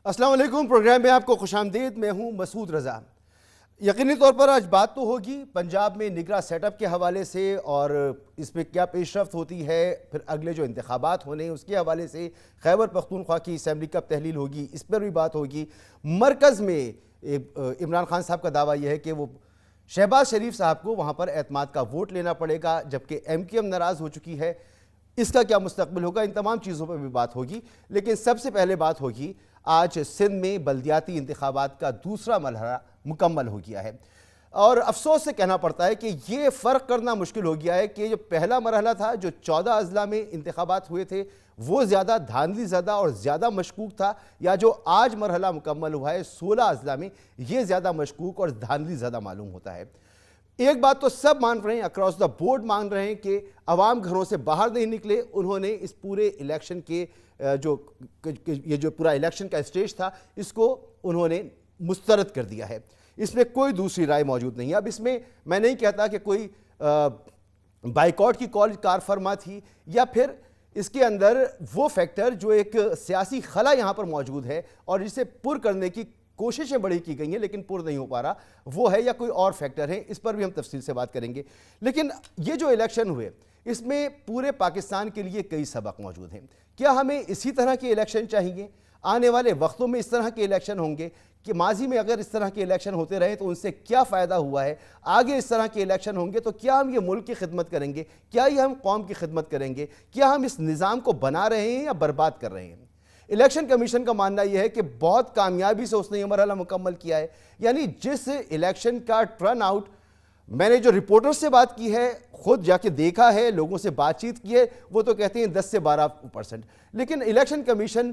السلام علیکم، پروگرام میں آپ کو خوش آمدید۔ میں ہوں مسعود رضا۔ یقینی طور پر آج بات تو ہوگی پنجاب میں نگراں سیٹ اپ کے حوالے سے اور اس میں کیا پیش رفت ہوتی ہے، پھر اگلے جو انتخابات ہونے ہیں اس کے حوالے سے، خیبر پختونخوا کی اسمبلی کب تحلیل ہوگی اس پر بھی بات ہوگی۔ مرکز میں عمران خان صاحب کا دعویٰ یہ ہے کہ وہ شہباز شریف صاحب کو وہاں پر اعتماد کا ووٹ لینا پڑے گا، جبکہ ایم کیو ایم ناراض ہو چکی ہے۔ اس کا کیا مستقبل ہوگا، ان تمام چیزوں پر بھی بات ہوگی۔ لیکن سب سے پہلے بات ہوگی آج سندھ میں بلدیاتی انتخابات کا دوسرا مرحلہ مکمل ہو گیا ہے، اور افسوس سے کہنا پڑتا ہے کہ یہ فرق کرنا مشکل ہو گیا ہے کہ جو پہلا مرحلہ تھا، جو 14 اضلاع میں انتخابات ہوئے تھے، وہ زیادہ دھاندلی زدہ اور زیادہ مشکوک تھا، یا جو آج مرحلہ مکمل ہوا ہے 16 اضلاع میں، یہ زیادہ مشکوک اور دھاندلی زدہ معلوم ہوتا ہے۔ ایک بات تو سب مان رہے ہیں، اکراس دا بورڈ مان رہے ہیں کہ عوام گھروں سے باہر نہیں نکلے۔ انہوں نے اس پورے الیکشن کے یہ جو پورا الیکشن کا اسٹیج تھا، اس کو انہوں نے مسترد کر دیا ہے۔ اس میں کوئی دوسری رائے موجود نہیں ہے۔ اب اس میں میں نہیں کہتا کہ کوئی بائیکاٹ کی کار فرما تھی، یا پھر اس کے اندر وہ فیکٹر جو ایک سیاسی خلا یہاں پر موجود ہے اور جسے پر کرنے کی کوششیں بڑی کی گئی ہیں لیکن پر نہیں ہو پا رہا، وہ ہے یا کوئی اور فیکٹر ہے، اس پر بھی ہم تفصیل سے بات کریں گے۔ لیکن یہ جو الیکشن ہوئے، اس میں پورے پاکستان کے لیے کئی سبق موجود ہیں۔ کیا ہمیں اسی طرح کے الیکشن چاہیے؟ آنے والے وقتوں میں اس طرح کے الیکشن ہوں گے کہ ماضی میں اگر اس طرح کے الیکشن ہوتے رہے تو ان سے کیا فائدہ ہوا ہے؟ آگے اس طرح کے الیکشن ہوں گے تو کیا ہم یہ ملک کی خدمت کریں گے؟ کیا یہ ہم قوم کی خدمت کریں گے؟ کیا ہم اس نظام کو بنا رہے ہیں یا برباد کر رہے ہیں؟ الیکشن کمیشن کا ماننا یہ ہے کہ بہت کامیابی سے اس نے یہ مرحلہ مکمل کیا ہے۔ یعنی جس الیکشن کا ٹرن آؤٹ میں نے جو رپورٹر سے بات کی ہے، خود جا کے دیکھا ہے، لوگوں سے بات چیت کی ہے، وہ تو کہتے ہیں 10 سے 12%۔ لیکن الیکشن کمیشن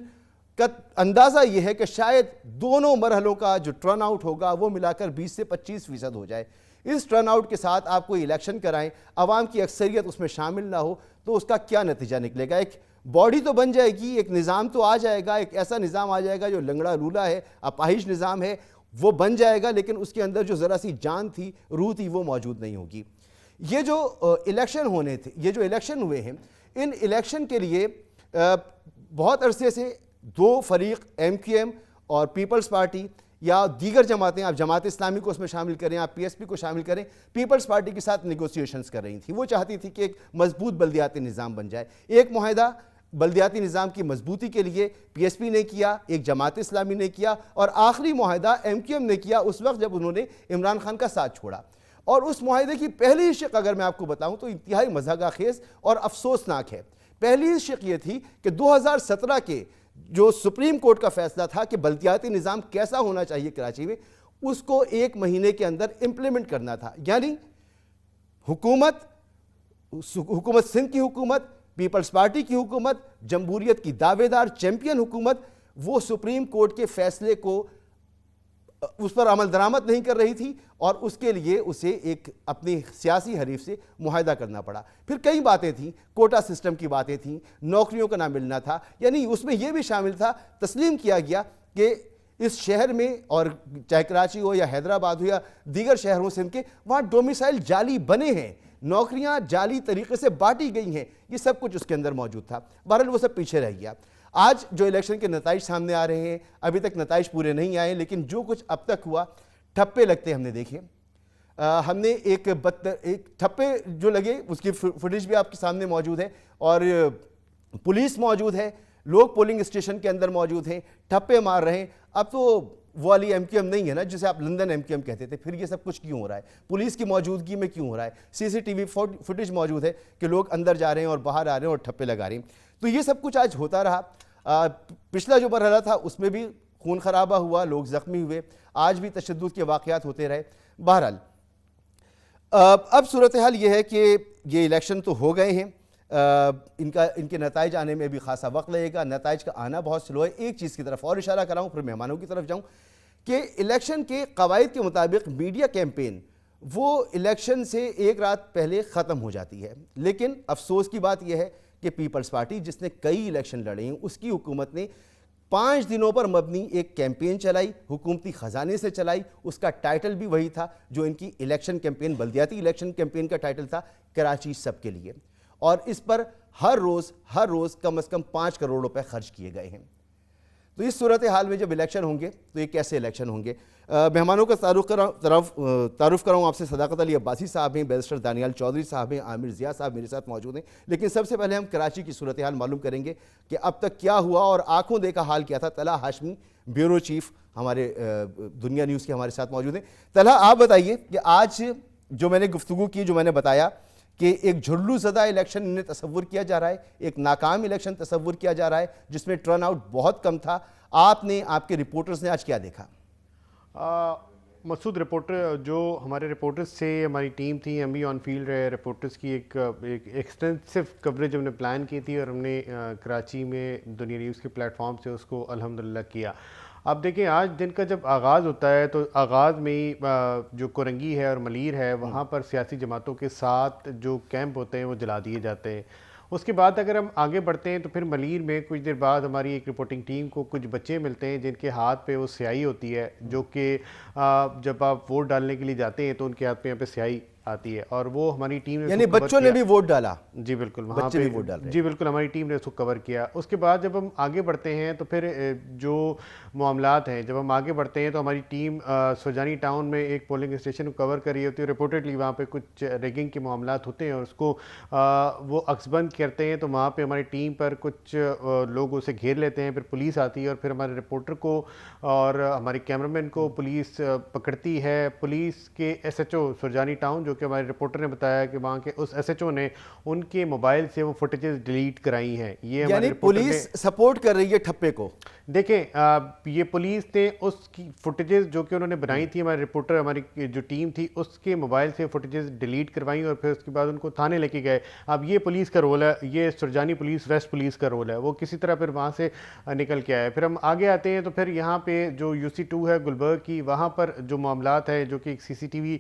کا اندازہ یہ ہے کہ شاید دونوں مرحلوں کا جو ٹرن آؤٹ ہوگا وہ ملا کر 20 سے 25% ہو جائے۔ اس ٹرن آؤٹ کے ساتھ آپ کوئی الیکشن کرائیں، عوام کی اکثریت اس میں شامل نہ ہو تو اس کا کیا نتیجہ نکلے گا؟ ایک باڈی تو بن جائے گی، ایک نظام تو آ جائے گا، ایک ایسا نظام آ جائے گا جو لنگڑا لولا ہے، اپاہج نظام ہے، وہ بن جائے گا، لیکن اس کے اندر جو ذرا سی جان تھی، روح تھی، وہ موجود نہیں ہوگی۔ یہ جو الیکشن ہونے تھے، یہ جو الیکشن ہوئے ہیں، ان الیکشن کے لیے بہت عرصے سے دو فریق، ایم کیو ایم اور پیپلز پارٹی یا دیگر جماعتیں، آپ جماعت اسلامی کو اس میں شامل کریں، آپ پی ایس پی کو شامل کریں، پیپلز پارٹی کے ساتھ نیگوسیشنز کر رہی تھیں۔ وہ چاہتی تھی کہ ایک مضبوط بلدیاتی نظام بن جائے۔ ایک معاہدہ بلدیاتی نظام کی مضبوطی کے لیے پی ایس پی نے کیا، ایک جماعت اسلامی نے کیا، اور آخری معاہدہ ایم کیو ایم نے کیا اس وقت جب انہوں نے عمران خان کا ساتھ چھوڑا۔ اور اس معاہدے کی پہلی شق اگر میں آپ کو بتاؤں تو انتہائی مضحکہ خیز اور افسوسناک ہے۔ پہلی شق یہ تھی کہ 2017 کے جو سپریم کورٹ کا فیصلہ تھا کہ بلدیاتی نظام کیسا ہونا چاہیے کراچی میں، اس کو 1 مہینے کے اندر امپلیمنٹ کرنا تھا۔ یعنی حکومت سندھ کی حکومت، پیپلز پارٹی کی حکومت، جمہوریت کی دعوے دار چیمپئن حکومت، وہ سپریم کورٹ کے فیصلے کو اس پر عمل درآمد نہیں کر رہی تھی، اور اس کے لیے اسے ایک اپنی سیاسی حریف سے معاہدہ کرنا پڑا۔ پھر کئی باتیں تھیں، کوٹا سسٹم کی باتیں تھیں، نوکریوں کا نہ ملنا تھا، یعنی اس میں یہ بھی شامل تھا، تسلیم کیا گیا کہ اس شہر میں، اور چاہے کراچی ہو یا حیدرآباد ہو یا دیگر شہروں سندھ کے، وہاں ڈومیسائل جعلی بنے ہیں، نوکریاں جعلی طریقے سے بانٹی گئی ہیں، یہ سب کچھ اس کے اندر موجود تھا۔ بہرحال وہ سب پیچھے رہ گیا۔ آج جو الیکشن کے نتائج سامنے آ رہے ہیں، ابھی تک نتائج پورے نہیں آئے، لیکن جو کچھ اب تک ہوا، ٹھپے لگتے ہم نے دیکھے۔ ہم نے ایک ٹھپے جو لگے اس کی فوٹیج بھی آپ کے سامنے موجود ہے، اور پولیس موجود ہے، لوگ پولنگ اسٹیشن کے اندر موجود ہیں، ٹھپے مار رہے ہیں۔ اب تو وہ والی ایم کیو ایم نہیں ہے نا جسے آپ لندن ایم کیو ایم کہتے تھے، پھر یہ سب کچھ کیوں ہو رہا ہے؟ پولیس کی موجودگی میں کیوں ہو رہا ہے؟ سی سی ٹی وی فوٹیج موجود ہے کہ لوگ اندر جا رہے ہیں اور باہر آ رہے ہیں اور ٹھپے لگا رہے ہیں۔ تو یہ سب کچھ آج ہوتا رہا۔ پچھلا جو مرحلہ تھا اس میں بھی خون خرابہ ہوا، لوگ زخمی ہوئے، آج بھی تشدد کے واقعات ہوتے رہے۔ بہرحال اب صورتحال یہ ہے کہ یہ الیکشن تو ہو گئے ہیں، ان کے نتائج آنے میں بھی خاصا وقت لگے گا، نتائج کا آنا بہت سلو ہے۔ ایک چیز کی طرف اور اشارہ کراؤں پھر مہمانوں کی طرف جاؤں کہ الیکشن کے قواعد کے مطابق میڈیا کیمپین وہ الیکشن سے ایک رات پہلے ختم ہو جاتی ہے، لیکن افسوس کی بات یہ ہے کہ پیپلز پارٹی جس نے کئی الیکشن لڑے ہیں، اس کی حکومت نے 5 دنوں پر مبنی ایک کیمپین چلائی، حکومتی خزانے سے چلائی۔ اس کا ٹائٹل بھی وہی تھا جو ان کی الیکشن کیمپین، بلدیاتی الیکشن کیمپین کا ٹائٹل تھا، کراچی سب کے لیے، اور اس پر ہر روز کم از کم 5 کروڑ روپے خرچ کیے گئے ہیں۔ تو اس صورتحال میں جب الیکشن ہوں گے تو یہ کیسے الیکشن ہوں گے؟ مہمانوں کا تعارف کراؤں آپ سے۔ صداقت علی عباسی صاحب ہیں، بیرسٹر دانیال چودھری صاحب ہیں، عامر ضیاء صاحب میرے ساتھ موجود ہیں۔ لیکن سب سے پہلے ہم کراچی کی صورتحال معلوم کریں گے کہ اب تک کیا ہوا اور آنکھوں دیکھا حال کیا تھا۔ طلحہ ہاشمی، بیورو چیف ہمارے دنیا نیوز کے ہمارے ساتھ موجود ہیں۔ طلحہ، آپ بتائیے کہ آج جو میں نے گفتگو کی، جو میں نے بتایا کہ ایک جھرلو زدہ الیکشن انہیں تصور کیا جا رہا ہے، ایک ناکام الیکشن تصور کیا جا رہا ہے جس میں ٹرن آؤٹ بہت کم تھا، آپ نے، آپ کے رپورٹرز نے آج کیا دیکھا؟ مسعود، رپورٹر جو ہمارے رپورٹرز سے ہماری ٹیم تھی، ہم بھی آن فیلڈ رہے، رپورٹرز کی ایک ایکسٹینسو کوریج ہم نے پلان کی تھی اور ہم نے کراچی میں دنیا نیوز کے پلیٹ فارم سے اس کو الحمدللہ کیا۔ اب دیکھیں، آج دن کا جب آغاز ہوتا ہے تو آغاز میں ہی جو کورنگی ہے اور ملیر ہے وہاں پر سیاسی جماعتوں کے ساتھ جو کیمپ ہوتے ہیں وہ جلا دیے جاتے ہیں۔ اس کے بعد اگر ہم آگے بڑھتے ہیں تو پھر ملیر میں کچھ دیر بعد ہماری ایک رپورٹنگ ٹیم کو کچھ بچے ملتے ہیں جن کے ہاتھ پہ وہ سیاہی ہوتی ہے، جو کہ جب آپ ووٹ ڈالنے کے لیے جاتے ہیں تو ان کے ہاتھ پہ یہاں پہ سیاہی آتی ہے، اور وہ ہماری ٹیم نے، یعنی بچوں نے بھی ووٹ ڈالا؟ جی بالکل، وہاں پہ جی بالکل ہماری ٹیم نے اس کو کور کیا۔ اس کے بعد جب ہم آگے بڑھتے ہیں تو پھر جو معاملات ہیں، جب ہم آگے بڑھتے ہیں تو ہماری ٹیم سرجانی ٹاؤن میں ایک پولنگ اسٹیشن کو کور کر رہی ہوتی ہے۔ رپورٹڈلی وہاں پہ کچھ ریگنگ کے معاملات ہوتے ہیں اور اس کو وہ عکس بند کرتے ہیں، تو وہاں پہ ہماری ٹیم پر کچھ لوگ اسے گھیر لیتے ہیں، پھر پولیس آتی ہے اور پھر ہمارے رپورٹر کو اور ہمارے کیمرامین کو پولیس پکڑتی ہے۔ پولیس کے S H O Surjani town, جو کہ ہمارے رپورٹر نے بتایا کہ وہاں کے اس ایس ایچ او نے ان کے موبائل سے وہ فوٹیجز ڈیلیٹ کرائی ہیں۔ یہ یعنی پولیس سپورٹ کر رہی ہے ٹھپے کو؟ دیکھیں، یہ پولیس نے اس کی فوٹیجز جو کہ انہوں نے بنائی تھی، ہمارے رپورٹر، ہماری جو ٹیم تھی، اس کے موبائل سے فوٹیجز ڈیلیٹ کروائیں اور پھر اس کے بعد ان کو تھانے لے کے گئے۔ اب یہ پولیس کا رول ہے، یہ سرجانی پولیس، ویسٹ پولیس کا رول ہے، وہ کسی طرح پھر وہاں سے نکل کے آئے۔ پھر ہم آگے آتے ہیں تو پھر یہاں پہ جو یو سی 2 ہے گلبرگ کی، وہاں پر جو معاملات ہے، جو کہ ایک سی سی ٹی وی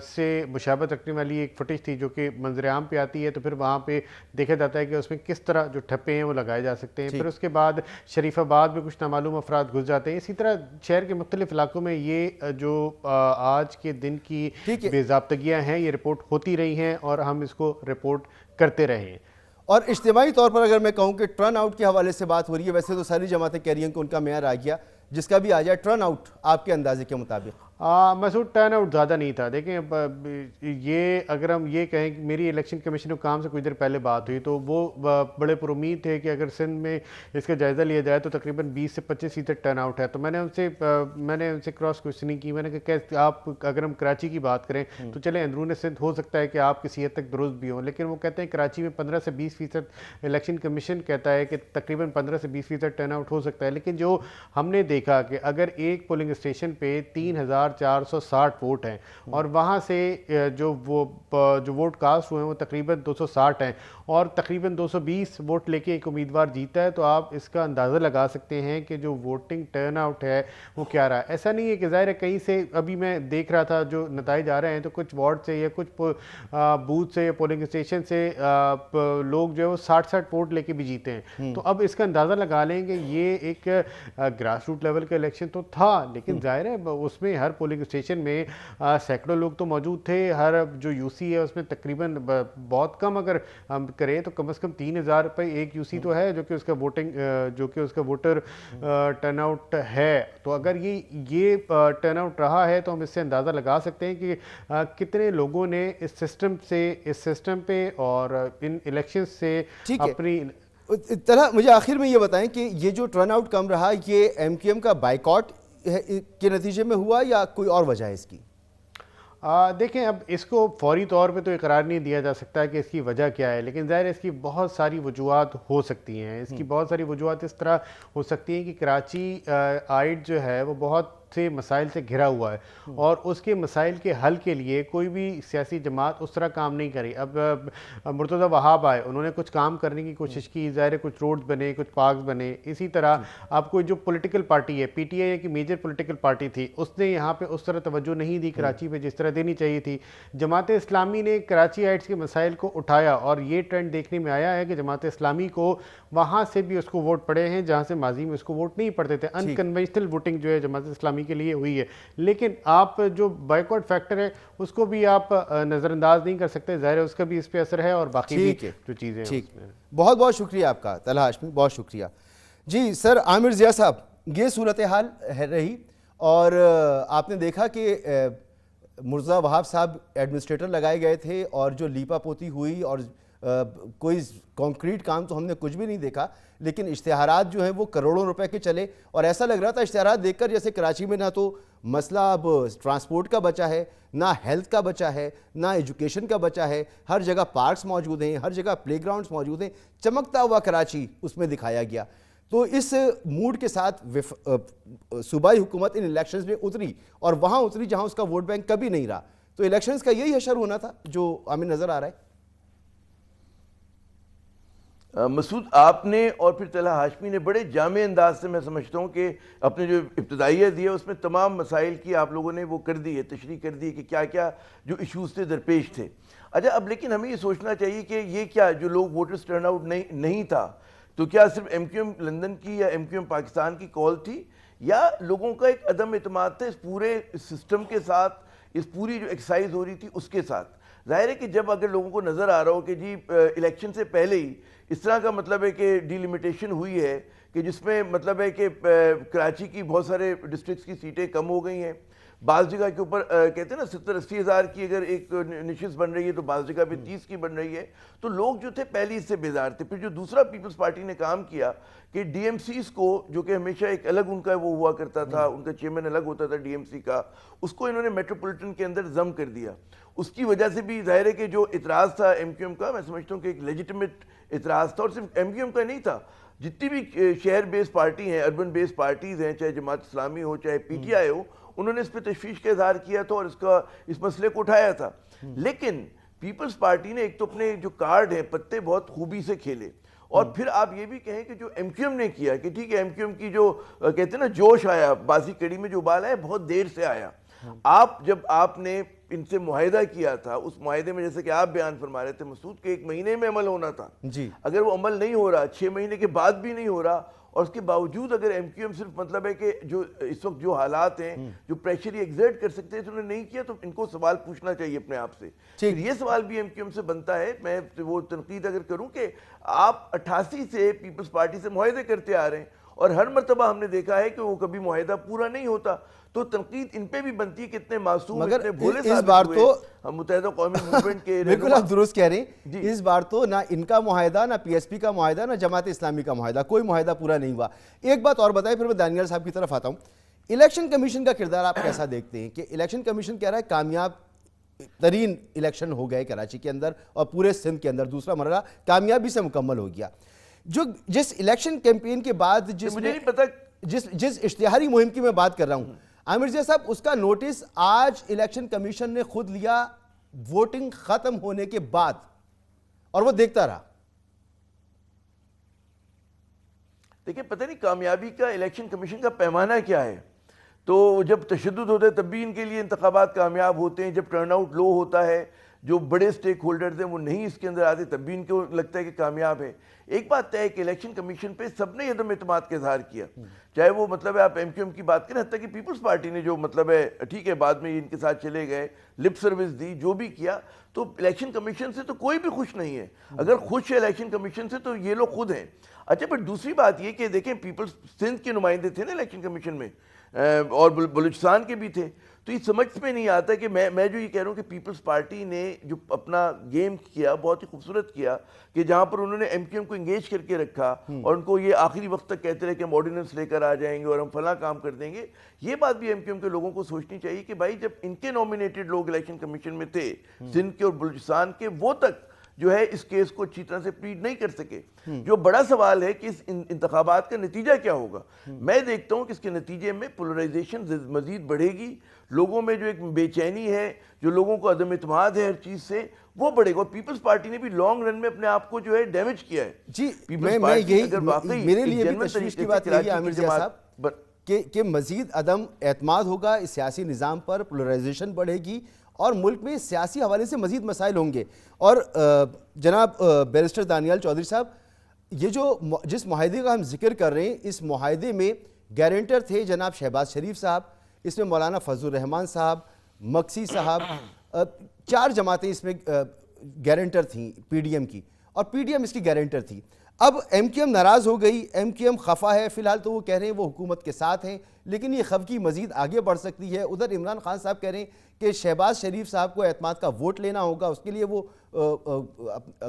سے مشابہت رکھنے والی ایک فوٹیج تھی جو کہ منظر عام پہ آتی ہے، تو پھر وہاں پہ دیکھا جاتا ہے کہ اس میں کس طرح جو ٹھپے ہیں وہ لگائے جا سکتے ہیں۔ پھر اس کے بعد شریف آباد میں کچھ نامعلوم افراد گھس جاتے ہیں۔ اسی طرح شہر کے مختلف علاقوں میں یہ جو آج کے دن کی بے ضابطگیاں ہیں یہ رپورٹ ہوتی رہی ہیں اور ہم اس کو رپورٹ کرتے رہے ہیں۔ اور اجتماعی طور پر اگر میں کہوں کہ ٹرن آؤٹ کے حوالے سے بات ہو رہی ہے، ویسے تو ساری جماعتیں کہہ رہی ہیں کہ ان کا معیار آ گیا، جس کا بھی آ جائے، ٹرن آؤٹ آپ کے اندازے کے مطابق؟ مسعود، ٹرن آؤٹ زیادہ نہیں تھا۔ دیکھیں، یہ اگر ہم یہ کہیں کہ میری الیکشن کمیشن کو کام سے کچھ دیر پہلے بات ہوئی تو وہ بڑے پر امید تھے کہ اگر سندھ میں اس کا جائزہ لیا جائے تو تقریباً 20 سے 25% ٹرن آؤٹ ہے۔ تو میں نے ان سے کراس کوشچننگ کی، میں نے کہا کہ آپ اگر ہم کراچی کی بات کریں تو چلیں اندرون سندھ ہو سکتا ہے کہ آپ کسی حد تک درست بھی ہوں، لیکن وہ کہتے ہیں کراچی میں 15 سے 20% الیکشن کمیشن کہتا ہے کہ تقریباً 15 سے 20% ٹرن آؤٹ ہو سکتا ہے۔ لیکن جو ہم نے دیکھا کہ اگر ایک پولنگ اسٹیشن پہ 3460 ووٹ ہیں اور وہاں سے جو ووٹ کاسٹ ہوئے ہیں وہ تقریباً 260 ہیں اور تقریباً 220 ووٹ لے کے ایک امیدوار جیتا ہے، تو آپ اس کا اندازہ لگا سکتے ہیں کہ جو ووٹنگ ٹرن آؤٹ ہے وہ کیا رہا ہے۔ ایسا نہیں ہے کہ ظاہر ہے کہیں سے، ابھی میں دیکھ رہا تھا جو نتائج آ رہے ہیں تو کچھ وارڈ سے یا کچھ بوتھ سے یا پولنگ اسٹیشن سے لوگ جو ہے وہ 60 ووٹ لے کے بھی جیتے ہیں۔ تو اب اس کا اندازہ لگا لیں کہ یہ ایک گراس روٹ لیول کا الیکشن تو تھا، لیکن ظاہر ہے اس میں ہر پولنگ اسٹیشن میں سینکڑوں لوگ تو موجود تھے۔ ہر جو یو سی ہے اس میں تقریباً بہت کم اگر ہم کریں تو کم از کم 3000 پہ ایک یو سی تو ہے جو کہ اس کا ووٹر ٹرن آؤٹ ہے۔ تو اگر یہ ٹرن آؤٹ رہا ہے تو ہم اس سے اندازہ لگا سکتے ہیں کہ کتنے لوگوں نے اس سسٹم پہ اور ان الیکشن سے اپنی۔ طرح مجھے آخر میں یہ بتائیں کہ یہ جو ٹرن آؤٹ کم رہا یہ ایم کیو ایم کا بائیکاٹ کے نتیجے میں ہوا یا کوئی اور وجہ ہے اس کی؟ دیکھیں، اب اس کو فوری طور پہ تو اقرار نہیں دیا جا سکتا کہ اس کی وجہ کیا ہے، لیکن ظاہر ہے اس کی بہت ساری وجوہات ہو سکتی ہیں۔ اس کی بہت ساری وجوہات اس طرح ہو سکتی ہیں کہ کراچی آئٹ جو ہے وہ بہت سے مسائل سے گھرا ہوا ہے اور اس کے مسائل کے حل کے لیے کوئی بھی سیاسی جماعت اس طرح کام نہیں کری۔ اب مرتضی وہاب آئے، انہوں نے کچھ کام کرنے کی کوشش کی، ظاہر ہے کچھ روڈز بنے، کچھ پارکس بنے۔ اسی طرح اب کوئی جو پولیٹیکل پارٹی ہے، پی ٹی آئی کی میجر پولیٹیکل پارٹی تھی، اس نے یہاں پہ اس طرح توجہ نہیں دی کراچی پہ جس طرح دینی چاہیے تھی۔ جماعت اسلامی نے کراچی آئٹس کے مسائل کو اٹھایا اور یہ ٹرینڈ دیکھنے میں آیا ہے کہ جماعت اسلامی کو وہاں سے بھی اس کو ووٹ پڑے ہیں جہاں سے ماضی میں اس کو ووٹ نہیں پڑتے تھے۔ انکنونشنل ووٹنگ جو ہے جماعت اسلامی کے لیے ہوئی ہے، لیکن آپ جو بائیکاٹ فیکٹر ہے اس کو بھی آپ نظر انداز نہیں کر سکتے، ظاہر ہے اس کا بھی اس پہ اثر ہے اور باقی بھی جو چیزیں ہیں۔ بہت بہت شکریہ آپ کا طلحہ ہاشمی، بہت شکریہ۔ جی سر عامر ضیاء صاحب، یہ صورتحال ہے رہی، اور آپ نے دیکھا کہ مرزا وہاب صاحب ایڈمنسٹریٹر لگائے گئے تھے، اور جو لیپا پوتی ہوئی، اور کوئی کانکریٹ کام تو ہم نے کچھ بھی نہیں دیکھا، لیکن اشتہارات جو ہیں وہ کروڑوں روپے کے چلے، اور ایسا لگ رہا تھا اشتہارات دیکھ کر جیسے کراچی میں نہ تو مسئلہ اب ٹرانسپورٹ کا بچا ہے، نہ ہیلتھ کا بچا ہے، نہ ایجوکیشن کا بچا ہے، ہر جگہ پارکس موجود ہیں، ہر جگہ پلے گراؤنڈز موجود ہیں، چمکتا ہوا کراچی اس میں دکھایا گیا۔ تو اس موڈ کے ساتھ صوبائی حکومت ان الیکشنز میں اتری، اور وہاں اتری جہاں اس کا ووٹ بینک کبھی نہیں رہا۔ تو الیکشنز کا یہی حشر ہونا تھا جو ہمیں نظر آ رہا ہے۔ مسعود، آپ نے اور پھر طلحہ ہاشمی نے بڑے جامع انداز سے، میں سمجھتا ہوں کہ اپنے جو ابتدائیت دی ہے اس میں تمام مسائل کی آپ لوگوں نے وہ کر دی ہے، تشریح کر دی ہے کہ کیا کیا جو ایشوز تھے درپیش تھے۔ اچھا، اب لیکن ہمیں یہ سوچنا چاہیے کہ یہ کیا جو لوگ ووٹرز ٹرن آؤٹ نہیں تھا، تو کیا صرف ایم کیو ایم لندن کی یا ایم کیو ایم پاکستان کی کال تھی، یا لوگوں کا ایک عدم اعتماد تھا اس پورے سسٹم کے ساتھ، اس پوری جو ایکسرسائز ہو رہی تھی اس کے ساتھ؟ ظاہر ہے کہ جب اگر لوگوں کو نظر آ رہا ہو کہ جی الیکشن سے پہلے ہی اس طرح کا مطلب ہے کہ ڈیلیمیٹیشن ہوئی ہے کہ جس میں مطلب ہے کہ کراچی کی بہت سارے ڈسٹرکٹس کی سیٹیں کم ہو گئی ہیں، بعض جگہ کے اوپر کہتے ہیں نا 70-80 ہزار کی اگر ایک نشست بن رہی ہے تو بعض جگہ پہ 30 کی بن رہی ہے، تو لوگ جو تھے پہلے اس سے بیزار تھے۔ پھر جو دوسرا پیپلز پارٹی نے کام کیا کہ ڈی ایم سیز کو، جو کہ ہمیشہ ایک الگ ان کا وہ ہوا کرتا تھا، ان کا چیئرمین الگ ہوتا تھا ڈی ایم سی کا، اس کو انہوں نے میٹروپولیٹن کے اندر ضم کر دیا۔ اس کی وجہ سے بھی ظاہر ہے کہ جو اعتراض تھا ایم کیو ایم کا، میں سمجھتا ہوں کہ ایک لیجیٹمیٹ اعتراض تھا، اور صرف ایم کیو ایم کا نہیں تھا، جتنی بھی شہر بیس پارٹی ہیں، اربن بیس پارٹیز ہیں، چاہے جماعت اسلامی ہو چاہے پی ٹی آئی ہو، انہوں نے اس پہ تشویش کا اظہار کیا تھا اور اس مسئلے کو اٹھایا تھا۔ لیکن پیپلز پارٹی نے ایک تو اپنے جو کارڈ ہیں پتے بہت خوبی سے کھیلے، اور پھر آپ یہ بھی کہیں کہ جو ایم کیو ایم نے کیا کہ ٹھیک ہے، ایم کیو ایم کی جو کہتے ہیں نا جوش آیا، بازی کڑی میں جو ابال آیا بہت دیر سے آیا۔ جب آپ نے ان سے معاہدہ کیا تھا، اس معاہدے میں جیسے کہ آپ بیان فرما رہے تھے مسعود کہ 1 مہینے میں عمل ہونا تھا، اگر وہ عمل نہیں ہو رہا، 6 مہینے کے بعد بھی نہیں ہو رہا، اور اس کے باوجود اگر ایم کیو ایم صرف مطلب ہے کہ جو اس وقت جو حالات ہیں جو پریشر ایگزرٹ کر سکتے ہیں تو انہوں نے نہیں کیا، تو ان کو سوال پوچھنا چاہیے اپنے آپ سے۔ پھر یہ سوال بھی ایم کیو ایم سے بنتا ہے، میں وہ تنقید اگر کروں کہ آپ 88 سے پیپلز پارٹی سے معاہدے کرتے آ رہے ہیں، اور ہر مرتبہ ہم نے دیکھا ہے کہ وہ کبھی معاہدہ پورا نہیں ہوتا، تو تنقید ان پہ بھی بنتی ہے کہ اتنے معصوم، اتنے بھولے ثابت ہوئے ہم متحدہ قومی موومنٹ کے۔ بالکل آپ درست کہہ رہے ہیں، اس بار تو نہ ان کا معاہدہ، نہ پی ایس پی کا معاہدہ، نہ جماعت اسلامی کا معاہدہ، کوئی معاہدہ پورا نہیں ہوا۔ ایک بات اور بتائیں، پھر میں دانیال صاحب کی طرف آتا ہوں۔ الیکشن کمیشن کا کردار آپ کیسا دیکھتے ہیں کہ الیکشن کمیشن کہہ رہا ہے کامیاب ترین الیکشن ہو گئے کراچی کے اندر اور پورے سندھ کے اندر، دوسرا مرحلہ کامیابی سے مکمل ہو گیا۔ جس الیکشن کیمپین کے بعد جس اشتہاری مہم کی میں بات کر رہا ہوں عامر ضیاء صاحب، اس کا نوٹس آج الیکشن کمیشن نے خود لیا ووٹنگ ختم ہونے کے بعد، اور وہ دیکھتا رہا۔ دیکھیں، پتہ نہیں کامیابی کا الیکشن کمیشن کا پیمانہ کیا ہے۔ تو جب تشدد ہوتا ہے تب بھی ان کے لیے انتخابات کامیاب ہوتے ہیں، جب ٹرن آؤٹ لو ہوتا ہے، جو بڑے سٹیک ہولڈرز ہیں وہ نہیں اس کے اندر آتے، تب بھی ان کو لگتا ہے کہ کامیاب ہے۔ ایک بات طے ہے کہ الیکشن کمیشن پہ سب نے عدم اعتماد کا اظہار کیا، چاہے وہ مطلب ہے آپ ایم کیو ایم کی بات کریں، حتیٰ کہ پیپلز پارٹی نے جو مطلب ہے ٹھیک ہے بعد میں ان کے ساتھ چلے گئے، لپ سروس دی، جو بھی کیا، تو الیکشن کمیشن سے تو کوئی بھی خوش نہیں ہے۔ اگر خوش ہے الیکشن کمیشن سے تو یہ لوگ خود ہیں۔ اچھا، پر دوسری بات یہ کہ دیکھیں پیپلز سندھ کے نمائندے تھے نا الیکشن کمیشن میں، اور بلوچستان کے بھی تھے، تو یہ سمجھ میں نہیں آتا کہ میں جو یہ کہہ رہا ہوں کہ پیپلز پارٹی نے جو اپنا گیم کیا بہت ہی خوبصورت کیا، کہ جہاں پر انہوں نے ایم کیو ایم کو انگیج کر کے رکھا اور ان کو یہ آخری وقت تک کہتے رہے کہ ہم آرڈیننس لے کر آ جائیں گے اور ہم فلاں کام کر دیں گے۔ یہ بات بھی ایم کیو ایم کے لوگوں کو سوچنی چاہیے کہ بھائی جب ان کے نومینیٹڈ لوگ الیکشن کمیشن میں تھے سندھ کے اور بلوچستان کے، وہ تک جو ہے اس کیس کو اچھی طرح سے پلیڈ نہیں کر سکے۔ جو بڑا سوال ہے کہ اس انتخابات کا نتیجہ کیا ہوگا، میں دیکھتا ہوں کہ اس کے نتیجے میں پولرائزیشن مزید بڑھے گی، لوگوں میں جو ایک بے چینی ہے، جو لوگوں کو عدم اعتماد ہے ہر چیز سے، وہ بڑھے گا۔ اور پیپلز پارٹی نے بھی لانگ رن میں اپنے آپ کو جو ہے ڈیمیج کیا ہے۔ جی، میرے لیے بھی تشویش کی بات یہی ہے عامر ضیاء صاحب کہ مزید عدم اعتماد ہوگا اس سیاسی نظام پر، پولرائزیشن بڑھے گی، اور ملک میں سیاسی حوالے سے مزید مسائل ہوں گے۔ اور جناب بیرسٹر دانیال چودھری صاحب، یہ جس معاہدے کا ہم ذکر کر رہے ہیں، اس معاہدے میں گارنٹر تھے جناب شہباز شریف صاحب، اس میں مولانا فضل الرحمان صاحب، مکسی صاحب، 4 جماعتیں اس میں گارنٹر تھیں پی ڈی ایم کی، اور پی ڈی ایم اس کی گارنٹر تھی۔ اب ایم کیو ایم ناراض ہو گئی, ایم کیو ایم خفا ہے, فی الحال تو وہ کہہ رہے ہیں وہ حکومت کے ساتھ ہیں, لیکن یہ خفگی مزید آگے بڑھ سکتی ہے. ادھر عمران خان صاحب کہہ رہے ہیں کہ شہباز شریف صاحب کو اعتماد کا ووٹ لینا ہوگا, اس کے لیے وہ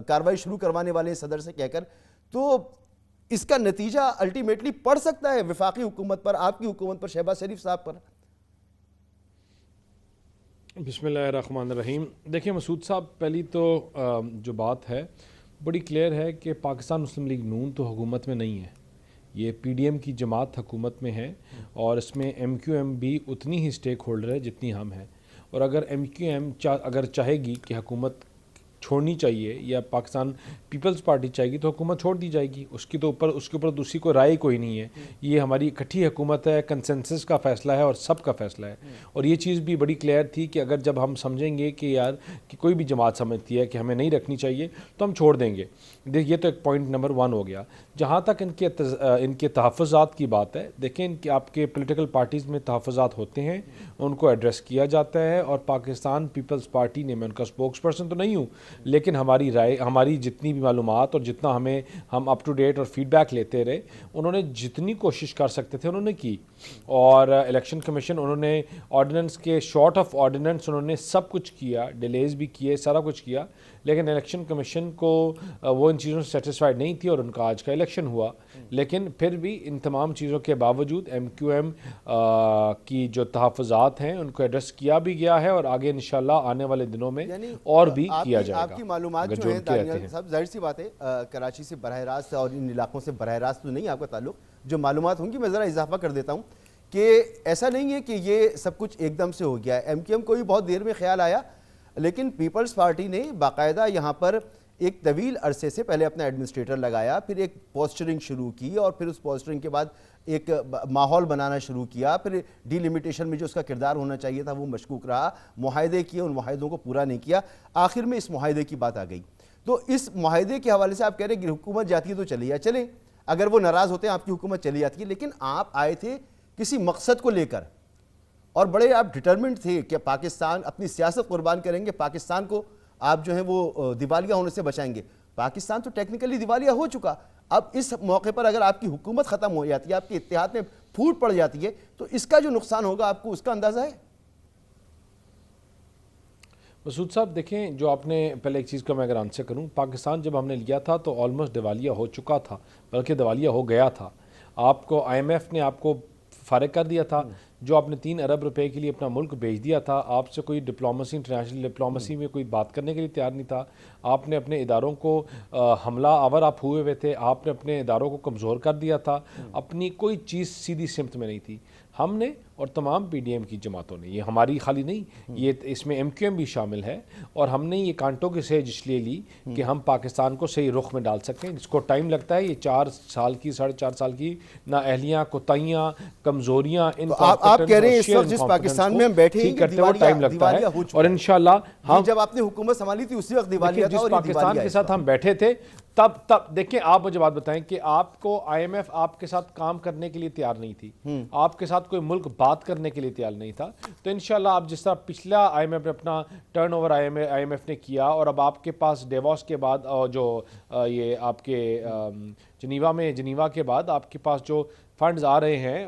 کارروائی شروع کروانے والے ہیں صدر سے کہہ کر. تو اس کا نتیجہ الٹیمیٹلی پڑ سکتا ہے وفاقی حکومت پر, آپ کی حکومت پر, شہباز شریف صاحب پر. بسم اللہ الرحمن الرحیم. دیکھیں مسعود صاحب, پہلی تو جو بات ہے بڑی کلیئر ہے کہ پاکستان مسلم لیگ نون تو حکومت میں نہیں ہے, یہ پی ڈی ایم کی جماعت حکومت میں ہے, اور اس میں ایم کیو ایم بھی اتنی ہی سٹیک ہولڈر ہے جتنی ہم ہیں. اور اگر ایم کیو ایم اگر چاہے گی کہ حکومت چھوڑنی چاہیے یا پاکستان پیپلز پارٹی چاہے گی تو حکومت چھوڑ دی جائے گی, اس کے اوپر دوسری کوئی رائے کوئی نہیں ہے. یہ ہماری اکٹھی حکومت ہے, کنسنسس کا فیصلہ ہے اور سب کا فیصلہ ہے. اور یہ چیز بھی بڑی کلیئر تھی کہ اگر جب ہم سمجھیں گے کہ یار کہ کوئی بھی جماعت سمجھتی ہے کہ ہمیں نہیں رکھنی چاہیے تو ہم چھوڑ دیں گے. یہ تو ایک پوائنٹ نمبر 1 ہو گیا. جہاں تک ان کے تحفظات کی بات ہے, دیکھیں کہ آپ کے پولیٹیکل پارٹیز میں تحفظات ہوتے ہیں, ان کو ایڈریس کیا جاتا ہے, اور پاکستان پیپلز پارٹی نے, میں ان کا اسپوکس پرسن تو نہیں ہوں لیکن ہماری رائے, ہماری جتنی بھی معلومات اور جتنا ہم اپ ٹو ڈیٹ اور فیڈ بیک لیتے رہے, انہوں نے جتنی کوشش کر سکتے تھے انہوں نے کی. اور الیکشن کمیشن انہوں نے آرڈیننس کے شارٹ آف آرڈیننس انہوں نے سب کچھ کیا, ڈیلیز بھی کیے, سارا کچھ کیا, لیکن الیکشن کمیشن کو وہ ان چیزوں سے سیٹسفائیڈ نہیں تھی اور ان کا آج کا الیکشن ہوا. لیکن پھر بھی ان تمام چیزوں کے باوجود ایم کیو ایم کی جو تحفظات ہیں ان کو ایڈریس کیا بھی گیا ہے, اور آگے انشاءاللہ آنے والے دنوں میں اور بھی کیا جائے گا. آپ کی معلومات جو ہیں دانیال صاحب, ظاہر سی بات ہے کراچی سے براہ راست اور ان علاقوں سے براہ راست تو نہیں آپ کا تعلق, جو معلومات ہوں گی میں ذرا اضافہ کر دیتا ہوں کہ ایسا نہیں ہے کہ یہ سب کچھ ایک دم سے ہو گیا ہے. ایم کیو ایم کو بھی بہت دیر میں خیال آیا, لیکن پیپلز پارٹی نے باقاعدہ یہاں پر ایک طویل عرصے سے پہلے اپنا ایڈمنسٹریٹر لگایا, پھر ایک پوسچرنگ شروع کی, اور پھر اس پوسچرنگ کے بعد ایک ماحول بنانا شروع کیا, پھر ڈی لیمیٹیشن میں جو اس کا کردار ہونا چاہیے تھا وہ مشکوک رہا, معاہدے کیے, ان معاہدوں کو پورا نہیں کیا, آخر میں اس معاہدے کی بات آ گئی. تو اس معاہدے کے حوالے سے آپ کہہ رہے ہیں کہ حکومت جاتی ہے تو چلی جائے, چلیں, اگر وہ ناراض ہوتے ہیں آپ کی حکومت چلی جاتی ہے, لیکن آپ آئے تھے کسی مقصد کو لے کر, اور بڑے آپ ڈٹرمنٹ تھے کہ پاکستان اپنی سیاست قربان کریں گے, پاکستان کو آپ جو ہیں وہ دیوالیہ ہونے سے بچائیں گے. پاکستان تو ٹیکنیکلی دیوالیہ ہو چکا, اب اس موقع پر اگر آپ کی حکومت ختم ہو جاتی ہے, آپ کے اتحاد میں پھوٹ پڑ جاتی ہے, تو اس کا جو نقصان ہوگا آپ کو اس کا اندازہ ہے؟ مسعود صاحب دیکھیں, جو آپ نے پہلے ایک چیز کا میں اگر آنسر کروں, پاکستان جب ہم نے لیا تھا تو آلموسٹ دیوالیہ ہو چکا تھا, بلکہ دیوالیہ ہو گیا تھا. آپ کو آئی ایم ایف نے آپ کو فارغ کر دیا تھا, جو آپ نے 3 ارب روپے کے لیے اپنا ملک بھیج دیا تھا. آپ سے کوئی ڈپلومسی, انٹرنیشنل ڈپلومسی میں کوئی بات کرنے کے لیے تیار نہیں تھا. آپ نے اپنے اداروں کو حملہ آور آپ ہوئے ہوئے تھے, آپ نے اپنے اداروں کو کمزور کر دیا تھا, اپنی کوئی چیز سیدھی سمت میں نہیں تھی. ہم نے اور تمام پی ڈی ایم کی جماعتوں نے, یہ ہماری خالی نہیں, یہ اس میں ایم کیو ایم بھی شامل ہے, اور ہم نے یہ کانٹوں کی سیج اس لیے لی کہ ہم پاکستان کو صحیح رخ میں ڈال سکیں. جس کو ٹائم لگتا ہے, یہ 4 سال کی 4.5 سال کی نااہلیاں, کوتاہیاں, کمزوریاں, آپ کہہ رہے ہیں اس وقت جس پاکستان میں ہم بیٹھے ہیں کرتے ہوئے ٹائم لگتا ہے, اور انشاءاللہ ہم جب آپ نے حکومت سنبھالی تھی اسی وقت دیوالیہ تھا, جس پاکستان کے ساتھ ہم بیٹھے تھے تب دیکھیں, آپ مجھے بات بتائیں کہ آپ کو آئی ایم ایف آپ کے ساتھ کام کرنے کے لیے تیار نہیں تھی, آپ کے ساتھ کوئی ملک بات کرنے کے لیے تیار نہیں تھا. تو انشاءاللہ آپ جس طرح پچھلا آئی ایم ایف نے اپنا turn over I M F نے کیا, اور اب آپ کے پاس ڈیووس کے بعد جو یہ آپ کے جنیوا کے بعد آپ کے پاس جو فنڈز آ رہے ہیں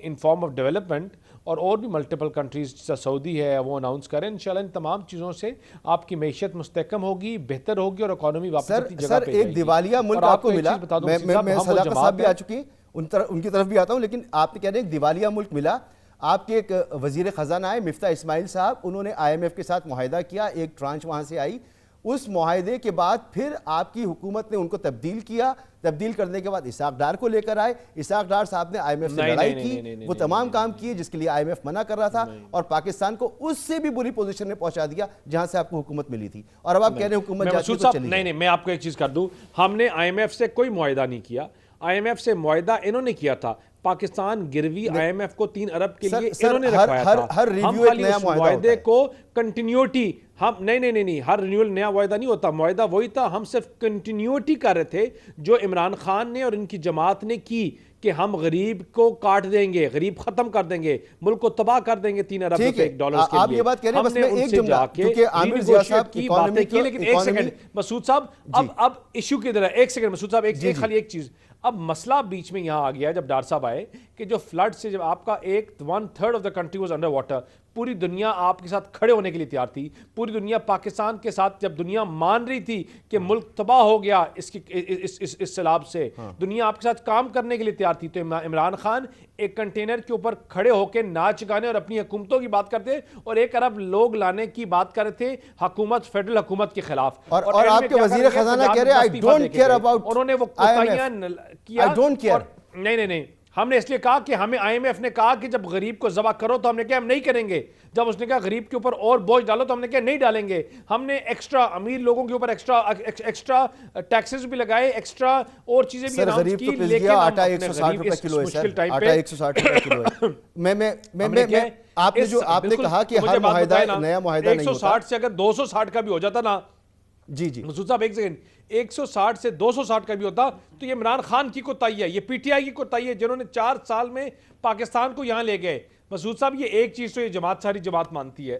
ان فارم آف ڈیولپمنٹ, اور بھی ملٹیپل کنٹریز جیسا سعودی ہے وہ اناؤنس کریں, انشاءاللہ ان تمام چیزوں سے آپ کی معیشت مستحکم ہوگی, بہتر ہوگی, اور اکانومی واپس اپنی جگہ پہ جائے گی. ایک دیوالیہ ملک آپ کو ملا, میں صداقت صاحب بھی آ چکی, ان کی طرف بھی آتا ہوں, لیکن آپ نے کہہ رہے ہیں ایک دیوالیہ ملک ملا. آپ کے ایک وزیر خزانہ آئے مفتاح اسماعیل صاحب, انہوں نے آئی ایم ایف کے ساتھ معاہدہ کیا, ایک ٹرانچ وہاں سے آئی, اس معاہدے کے بعد پھر آپ کی حکومت نے ان کو تبدیل کیا, تبدیل کرنے کے بعد اسحاق ڈار کو لے کر آئے, اسحاق ڈار صاحب نے آئی ایم ایف سے لڑائی کی, وہ تمام کام کیے جس کے لیے آئی ایم ایف منع کر رہا تھا, اور پاکستان کو اس سے بھی بری پوزیشن میں پہنچا دیا جہاں سے آپ کو حکومت ملی تھی, اور اب آپ کہہ رہے ہیں حکومت جاتی ہے تو چلی جائے. نہیں, میں آپ کو ایک چیز کر دوں, ہم نے آئی ایم ایف سے کوئی معاہدہ نہیں کیا. آئی ایم ایف سے معاہدہ انہوں نے کیا تھا, پاکستان گروی آئی ایم ایف کو 3 ارب کے لیے انہوں نے رکھوایا تھا. ہم خالی اس معاہدے کو کنٹینیوٹی, ہم نہیں, ہر رینیول نیا معاہدہ نہیں ہوتا, معاہدہ وہی تھا, ہم صرف کنٹینیوٹی کر رہے تھے جو عمران خان نے اور ان کی جماعت نے کی, کہ ہم غریب کو کاٹ دیں گے, غریب ختم کر دیں گے, ملک کو تباہ کر دیں گے 3 ارب روپے ڈالرز کے لیے. آپ یہ بات کہہ رہے ہیں, بس میں ایک جملہ, کیونکہ عامر ضیاء صاحب کی باتیں کی, لیکن ایک سیکنڈ مسعود صاحب, اب ایشو کی ادھر ہے, ایک سیکنڈ مسعود صاحب, ایک خالی ایک چیز. اب مسئلہ بیچ میں یہاں آ گیا جب ڈار صاحب آئے کہ جو فلڈ سے جب آپ کا 1/3 of the country was under water, پوری دنیا آپ کے ساتھ کھڑے ہونے کے لیے تیار تھی, پوری دنیا پاکستان کے ساتھ, جب دنیا مان رہی تھی کہ ملک تباہ ہو گیا اس سیلاب سے, دنیا آپ کے ساتھ کام کرنے کے لیے تیار تھی, تو عمران خان ایک کنٹینر کے اوپر کھڑے ہو کے ناچ گانے اور اپنی حکومتوں کی بات کرتے اور 1 ارب لوگ لانے کی بات کر رہے تھے حکومت, فیڈرل حکومت کے خلاف. اور آپ کے وزیر خزانہ کہہ رہے ہیں I don't care about انہوں نے وہ کوتاہیاں کیا. I don't care. نہیں, ہم نے اس لیے کہا کہ ہمیں IMF نے کہا کہ جب غریب کو ذبح کرو تو ہم نے کہا ہم نہیں کریں گے, جب اس نے کہا غریب کے اوپر اور بوجھ ڈالو تو ہم نے کہا نہیں ڈالیں گے. ہم نے ایکسٹرا امیر لوگوں کے اوپر ایکسٹرا ٹیکسز بھی لگائے, ایکسٹرا اور چیزیں بھی اناؤنس کی, لیکن آٹا 160 روپے کلو ہے سر, آٹا 160 روپے کلو ہے. میں آپ نے کہا کہ ہر معاہدہ نیا معاہدہ نہیں ہوتا. 160 سے اگر 260 کا بھی ہو جاتا نا, جی مسعود صاحب ایک سیکنڈ, 160 سے 260 کا بھی ہوتا تو یہ عمران خان کی کوتاہی ہے, یہ PTI کی کوتاہی ہے, جنہوں نے 4 سال میں پاکستان کو یہاں لے گئے. مسعود صاحب یہ ایک چیز تو یہ جماعت, ساری جماعت مانتی ہے,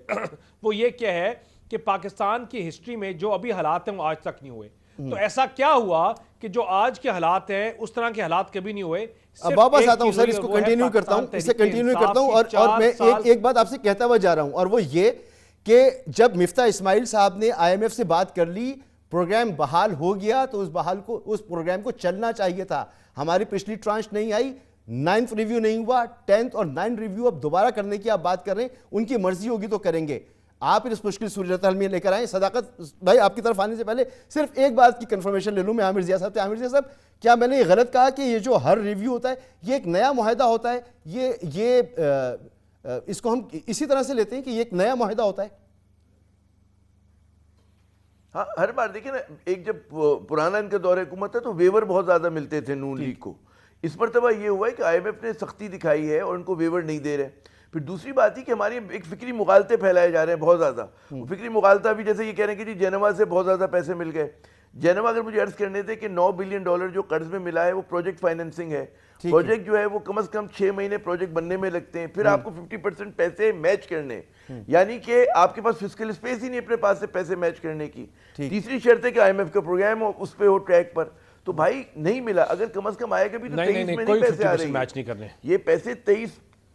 وہ یہ کیا ہے کہ پاکستان کی ہسٹری میں جو ابھی حالات ہیں وہ آج تک نہیں ہوئے. تو ایسا کیا ہوا کہ جو آج کے حالات ہیں اس طرح کے حالات کبھی نہیں ہوئے. اب واپس آتا ہوں سر, اس کو کنٹینیو کرتا ہوں, اسے کنٹینیو کرتا ہوں, اور میں ایک بات آپ سے کہتا ہوا جا رہا ہوں, اور وہ یہ کہ جب مفتاح اسماعیل صاحب نے IMF سے بات کر لی, پروگرام بحال ہو گیا, تو اس پروگرام کو چلنا چاہیے تھا. ہماری پچھلی ٹرانش نہیں آئی, 9th ریویو نہیں ہوا, 10th اور 9th ریویو اب دوبارہ کرنے کی آپ بات کر رہے ہیں, ان کی مرضی ہوگی تو کریں گے. آپ اس مشکل صورتحال میں لے کر آئیں. صداقت بھائی آپ کی طرف آنے سے پہلے صرف ایک بات کی کنفرمیشن لے لوں میں عامر ضیاء صاحب سے. عامر ضیاء صاحب, کیا میں نے یہ غلط کہا کہ یہ جو ہر ریویو ہوتا ہے یہ ایک نیا معاہدہ ہوتا ہے, یہ اس کو ہم اسی طرح سے لیتے ہیں کہ یہ ایک نیا معاہدہ ہوتا ہے؟ ہاں, ہر بار دیکھیں نا, ایک جب پرانا ان کا دور حکومت ہے تو ویور بہت زیادہ ملتے تھے نون لیگ کو. اس مرتبہ یہ ہوا ہے کہ IMF نے سختی دکھائی ہے اور ان کو ویور نہیں دے رہے. پھر دوسری بات ہی کہ ہماری ایک فکری مغالطے پھیلائے جا رہے ہیں بہت زیادہ. فکری مغالطہ بھی جیسے یہ کہہ رہے ہیں کہ جی جینوا سے بہت زیادہ پیسے مل گئے. جینوا اگر مجھے عرض کرنے تھے کہ $9 بلین جو قرض میں ملا ہے وہ پروجیکٹ فائننسنگ ہے. پروجیکٹ جو ہے وہ کم از کم 6 مہینے پروجیکٹ بننے میں لگتے ہیں, پھر آپ کو 50% پیسے میچ کرنے, یعنی کہ آپ کے پاس فسکل اسپیس ہی نہیں اپنے پاس سے پیسے میچ کرنے کی. تیسری شرط ہے کہ IMF کا پروگرام ہو, اس پہ ہو ٹریک پر. تو بھائی نہیں ملا, اگر کم از کم آئے گا بھی تو 23 میں نہیں پیسے آ رہے ہیں. یہ پیسے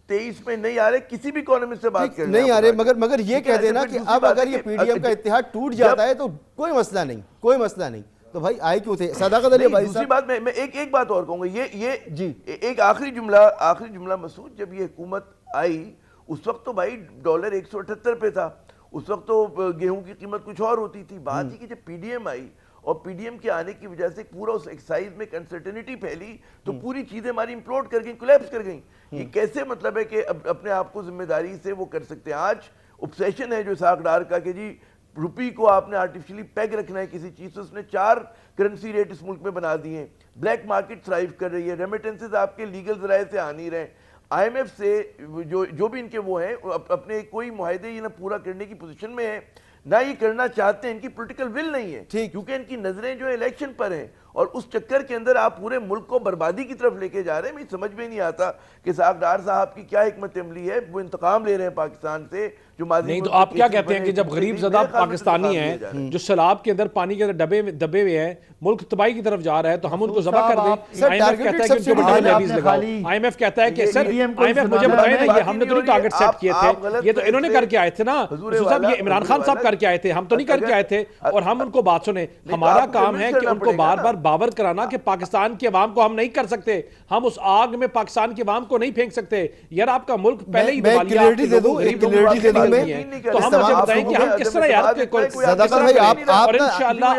23 میں نہیں آ رہے, کسی بھی اکانومسٹ سے بات کریں نہیں آ رہے, مگر یہ کہہ دینا کہ اب اگر یہ PDM کا اتحاد ٹوٹ جاتا ہے تو کوئی مسئلہ نہیں, کوئی مسئلہ نہیں. تو بھائی آئے کیوں تھے صداقت علی بھائی صاحب؟ دوسری بات میں ایک بات اور کہوں گا, یہ جی ایک آخری جملہ مسعود, جب یہ حکومت آئی اس وقت تو بھائی ڈالر 178 پہ تھا, اس وقت تو گیہوں کی قیمت کچھ اور ہوتی تھی. بات ہی کہ جب PDM آئی اور PDM کے آنے کی وجہ سے پورا اس ایکسائز میں انسرٹینٹی پھیلی تو پوری چیزیں ہماری امپلوڈ کر گئیں, کولیپس کر گئیں. یہ کیسے مطلب ہے کہ اپنے آپ کو ذمہ داری سے وہ کر سکتے ہیں؟ آج اوبسیشن ہے جو اسحاق ڈار کا کہ جی روپی کو آپ نے آرٹیفیشلی پیگ رکھنا ہے کسی چیز سے. اس نے 4 کرنسی ریٹ اس ملک میں بنا دیے ہیں, بلیک مارکیٹ تھرائیو کر رہی ہے, ریمیٹنسز آپ کے لیگل ذرائع سے آ نہیں رہے. IMF سے جو بھی ان کے وہ ہیں اپنے کوئی معاہدے یہ نہ پورا کرنے کی پوزیشن میں ہیں, نہ یہ کرنا چاہتے ہیں, ان کی پولیٹیکل ول نہیں ہے, کیونکہ ان کی نظریں جو الیکشن پر ہیں, اور اس چکر کے اندر آپ پورے ملک کو بربادی کی طرف لے کے جا رہے ہیں. مجھے سمجھ میں نہیں آتا کہ اسحاق ڈار صاحب کی کیا حکمت عملی ہے. وہ انتقام لے رہے ہیں پاکستان سے جو ماضی نہیں. تو آپ کیا کہتے ہیں کہ جب غریب زدہ پاکستانی ہیں جو سیلاب کے اندر پانی کے اندر دبے ہوئے ہیں, ملک تباہی کی طرف جا رہا ہے, تو ہم ان کو ذبح کر دیں؟ IMF کہتا ہے کہ ان کے اوپر لیویز لگاؤ. IMF کہتا ہے کہ سر IMF مجھے بتائیں نا, یہ ہم نے تو نہیں ٹارگٹ سیٹ کیے تھے, یہ تو انہوں نے کر کے آئے تھے نا صاحب, یہ عمران خان صاحب کر کے آئے تھے, ہم تو نہیں کر کے آئے تھے. اور ہم ان کو بات سنیں, ہمارا کام ہے کہ ان کو بار بار باور کرانا کہ پاکستان کے عوام کو ہم نہیں کر سکتے, ہم اس آگ میں پاکستان کے عوام کو نہیں پھینک سکتے. یار آپ کا ملک پہلے ہی کلیئرٹی دے دوں, تو ہم مجھے بتائیں کہ ہم کس طرح یار اور انشاءاللہ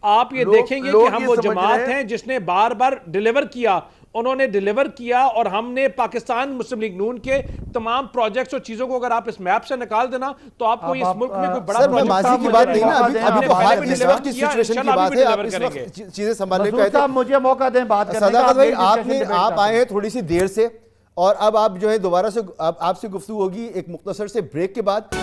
آپ یہ دیکھیں گے کہ ہم وہ جماعت ہیں جس نے بار بار ڈیلیور کیا, انہوں نے ڈیلیور کیا, اور ہم نے پاکستان مسلم لیگ نون کے تمام پروجیکٹس اور چیزوں کو اگر آپ اس میپ سے نکال دینا تو آپ کو اس ملک میں کوئی بڑا سر, میں ماضی کی بات نہیں نا, ابھی تو حال اس وقت کی سچویشن کی بات ہے, آپ اس وقت چیزیں سنبھالنے کا کہتے ہیں. مجھے موقع دیں بات کرنے کا. صداقت بھائی آپ آئے ہیں تھوڑی سی دیر سے, اور اب آپ جو ہے دوبارہ سے آپ سے گفتگو ہوگی ایک مختصر سے بریک کے بعد.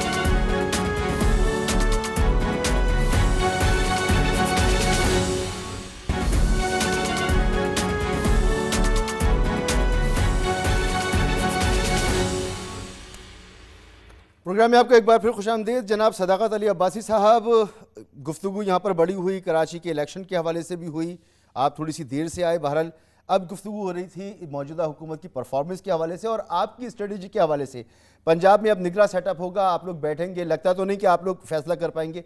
پروگرام میں آپ کو ایک بار پھر خوش آمدید. جناب صداقت علی عباسی صاحب, گفتگو یہاں پر بڑی ہوئی, کراچی کے الیکشن کے حوالے سے بھی ہوئی, آپ تھوڑی سی دیر سے آئے. بہرحال اب گفتگو ہو رہی تھی موجودہ حکومت کی پرفارمنس کے حوالے سے اور آپ کی اسٹریٹجی کے حوالے سے. پنجاب میں اب نگراں سیٹ اپ ہوگا, آپ لوگ بیٹھیں گے, لگتا تو نہیں کہ آپ لوگ فیصلہ کر پائیں گے,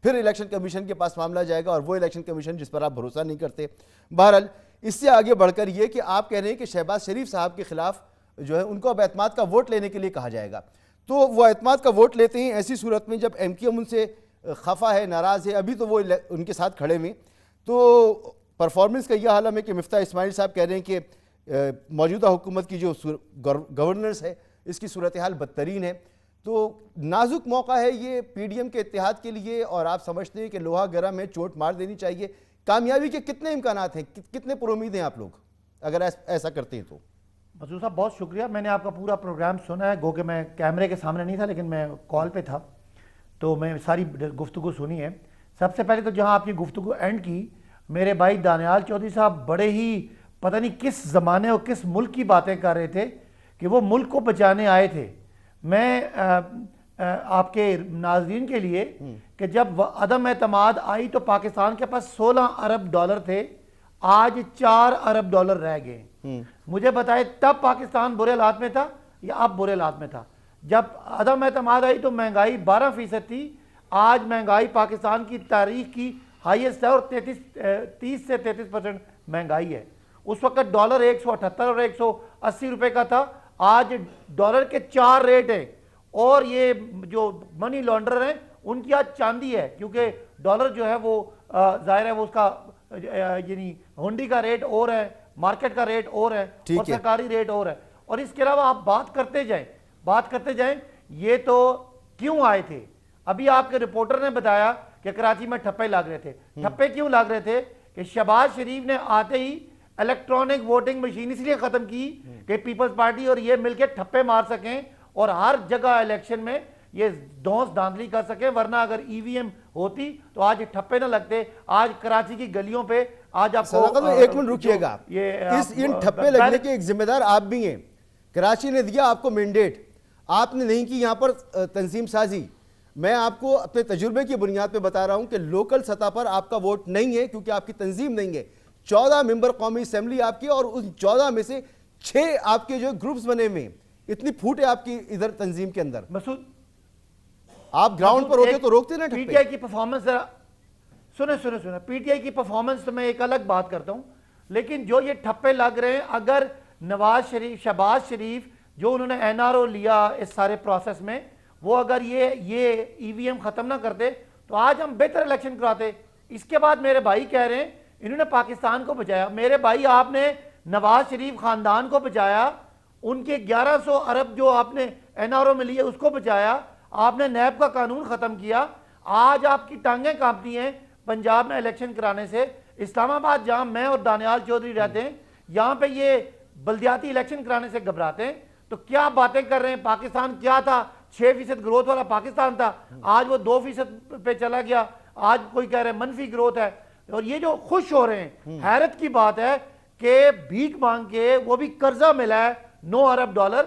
پھر الیکشن کمیشن کے پاس معاملہ جائے گا, اور وہ الیکشن کمیشن جس پر آپ بھروسہ نہیں کرتے. بہرحال اس سے آگے بڑھ کر یہ کہ آپ کہہ رہے ہیں کہ شہباز شریف صاحب کے خلاف جو ہے ان کو اب اعتماد کا ووٹ لینے کے لیے کہا جائے گا, تو وہ اعتماد کا ووٹ لیتے ہیں ایسی صورت میں جب ایم کیو ایم ان سے خفا ہے, ناراض ہے, ابھی تو وہ ان کے ساتھ کھڑے ہوئے, تو پرفارمنس کا یہ حال ہے کہ مفتاح اسماعیل صاحب کہہ رہے ہیں کہ موجودہ حکومت کی جو گورننس ہے اس کی صورتحال بدترین ہے. تو نازک موقع ہے یہ پی ڈی ایم کے اتحاد کے لیے, اور آپ سمجھتے ہیں کہ لوہا گرا میں چوٹ مار دینی چاہیے. کامیابی کے کتنے امکانات ہیں, کتنے پر امید ہیں آپ لوگ اگر ایسا کرتے ہیں تو؟ مسعود صاحب بہت شکریہ. میں نے آپ کا پورا پروگرام سنا ہے, گو کہ میں کیمرے کے سامنے نہیں تھا لیکن میں کال پہ تھا, تو میں ساری گفتگو سنی ہے. سب سے پہلے تو جہاں آپ کی گفتگو اینڈ کی, میرے بھائی دانیال چودھری صاحب بڑے ہی پتہ نہیں کس زمانے اور کس ملک کی باتیں کر رہے تھے کہ وہ ملک کو بچانے آئے تھے. میں آپ کے ناظرین کے لیے کہ جب عدم اعتماد آئی تو پاکستان کے پاس 16 ارب ڈالر تھے, آج 4 ارب ڈالر رہ گئے. مجھے بتائے تب پاکستان برے حالات میں تھا یا اب برے حالات میں تھا؟ جب عدم اعتماد آئی تو مہنگائی 12% تھی, آج مہنگائی پاکستان کی تاریخ کی ہائیسٹ ہے اور 30 سے 33% مہنگائی ہے. اس وقت ڈالر 178 اور 180 روپے کا تھا, آج ڈالر کے 4 ریٹ ہیں, اور یہ جو منی لانڈرر ہیں ان کی آج چاندی ہے, کیونکہ ڈالر جو ہے وہ ظاہر ہے وہ اس کا یعنی ہنڈی کا ریٹ اور ہے, مارکیٹ کا ریٹ اور ہے, اور سرکاری ریٹ اور ہے. اور اس کے علاوہ آپ بات کرتے جائیں یہ تو کیوں آئے تھے. ابھی آپ کے رپورٹر نے بتایا کہ کراچی میں ٹھپے لگ رہے تھے. ٹھپے کیوں لگ رہے تھے کہ شہباز شریف نے آتے ہی الیکٹرانک ووٹنگ مشین اس لیے ختم کی کہ پیپلز پارٹی اور یہ مل کے ٹھپے مار سکیں اور ہر جگہ الیکشن میں یہ دھونس دھاندلی کر سکیں, ورنہ اگر ای وی ایم ہوتی تو آج ٹھپے نہ لگتے. آج کراچی کی گلیوں پہ آج آپ کو ایک منٹ رکیے گا, ان ٹھپے لگنے کے ایک ذمہ دار آپ بھی ہیں. کراچی نے دیا آپ کو مینڈیٹ, آپ نے نہیں کی یہاں پر تنظیم سازی. میں آپ کو اپنے تجربے کی بنیاد پہ بتا رہا ہوں کہ لوکل سطح پر آپ کا ووٹ نہیں ہے کیونکہ آپ کی تنظیم نہیں ہے. 14 ممبر قومی اسمبلی آپ کی, اور ان 14 میں سے 6 آپ کے جو گروپس بنے ہوئے ہیں. اتنی پھوٹ ہے آپ کی ادھر تنظیم کے اندر. مسعود آپ گراؤنڈ پر ہوتے تو روکتے نا ٹھپے. پی ٹی آئی کی پرفارمنس ذرا سنیں, پی ٹی آئی کی پرفارمنس تو میں ایک الگ بات کرتا ہوں, لیکن جو یہ ٹھپے لگ رہے ہیں, اگر شہباز شریف جو انہوں نے این آر او لیا اس سارے پروسیس میں, وہ اگر یہ ای وی ایم ختم نہ کرتے تو آج ہم بہتر الیکشن کراتے. اس کے بعد میرے بھائی کہہ رہے ہیں انہوں نے پاکستان کو بچایا. میرے بھائی آپ نے نواز شریف خاندان کو بچایا, ان کے 1100 ارب جو آپ نے این آر او میں لیے اس کو بچایا, آپ نے نیب کا قانون ختم کیا. آج آپ کی ٹانگیں کانپتی ہیں پنجاب میں الیکشن کرانے سے. اسلام آباد جہاں میں اور دانیال چودھری رہتے ہیں, یہاں پہ یہ بلدیاتی الیکشن کرانے سے گھبراتے ہیں. تو کیا باتیں کر رہے ہیں, پاکستان کیا تھا, 6% گروتھ والا پاکستان تھا, آج وہ 2% پہ چلا گیا. آج کوئی کہہ رہے ہیں منفی گروتھ ہے. اور یہ جو خوش ہو رہے ہیں, حیرت کی بات ہے کہ بھیک مانگ کے, وہ بھی قرضہ ملا ہے 9 ارب ڈالر,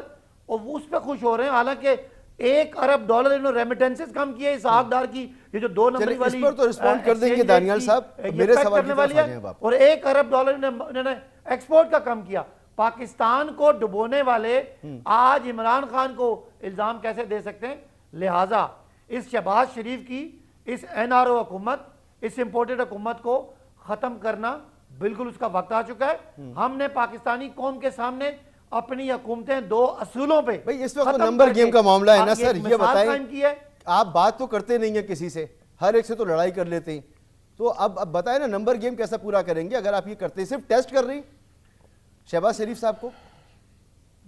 اور اس پہ خوش ہو رہے ہیں. حالانکہ 1 ارب ڈالر انہوں نے ریمیٹنسز کم کیے اسحاق ڈار کی, یہ جو 2 نمبری والی اس پر تو رسپونڈ کر دیں گے دانیال صاحب, میرے سوال کی طرف آ جائیں آپ. اور 1 ارب ڈالر انہوں نے ایکسپورٹ کا کم کیا. پاکستان کو ڈبونے والے آج عمران خان کو الزام کیسے دے سکتے ہیں؟ لہٰذا اس شہباز شریف کی اس این آر او حکومت, اس امپورٹڈ حکومت کو ختم کرنا بالکل اس کا وقت آ چکا ہے. ہم نے پاکستانی قوم کے سامنے اپنی حکومتیں 2 اصولوں پہ, بھئی اس وقت نمبر گیم کا معاملہ ہے نا سر, یہ بتائیں آپ بات تو کرتے نہیں ہیں کسی سے, ہر ایک سے تو لڑائی کر لیتے ہیں, تو اب بتائیں نا نمبر گیم کیسا پورا کریں گے اگر آپ یہ کرتے ہیں؟ صرف ٹیسٹ کر رہی شہباز شریف صاحب کو.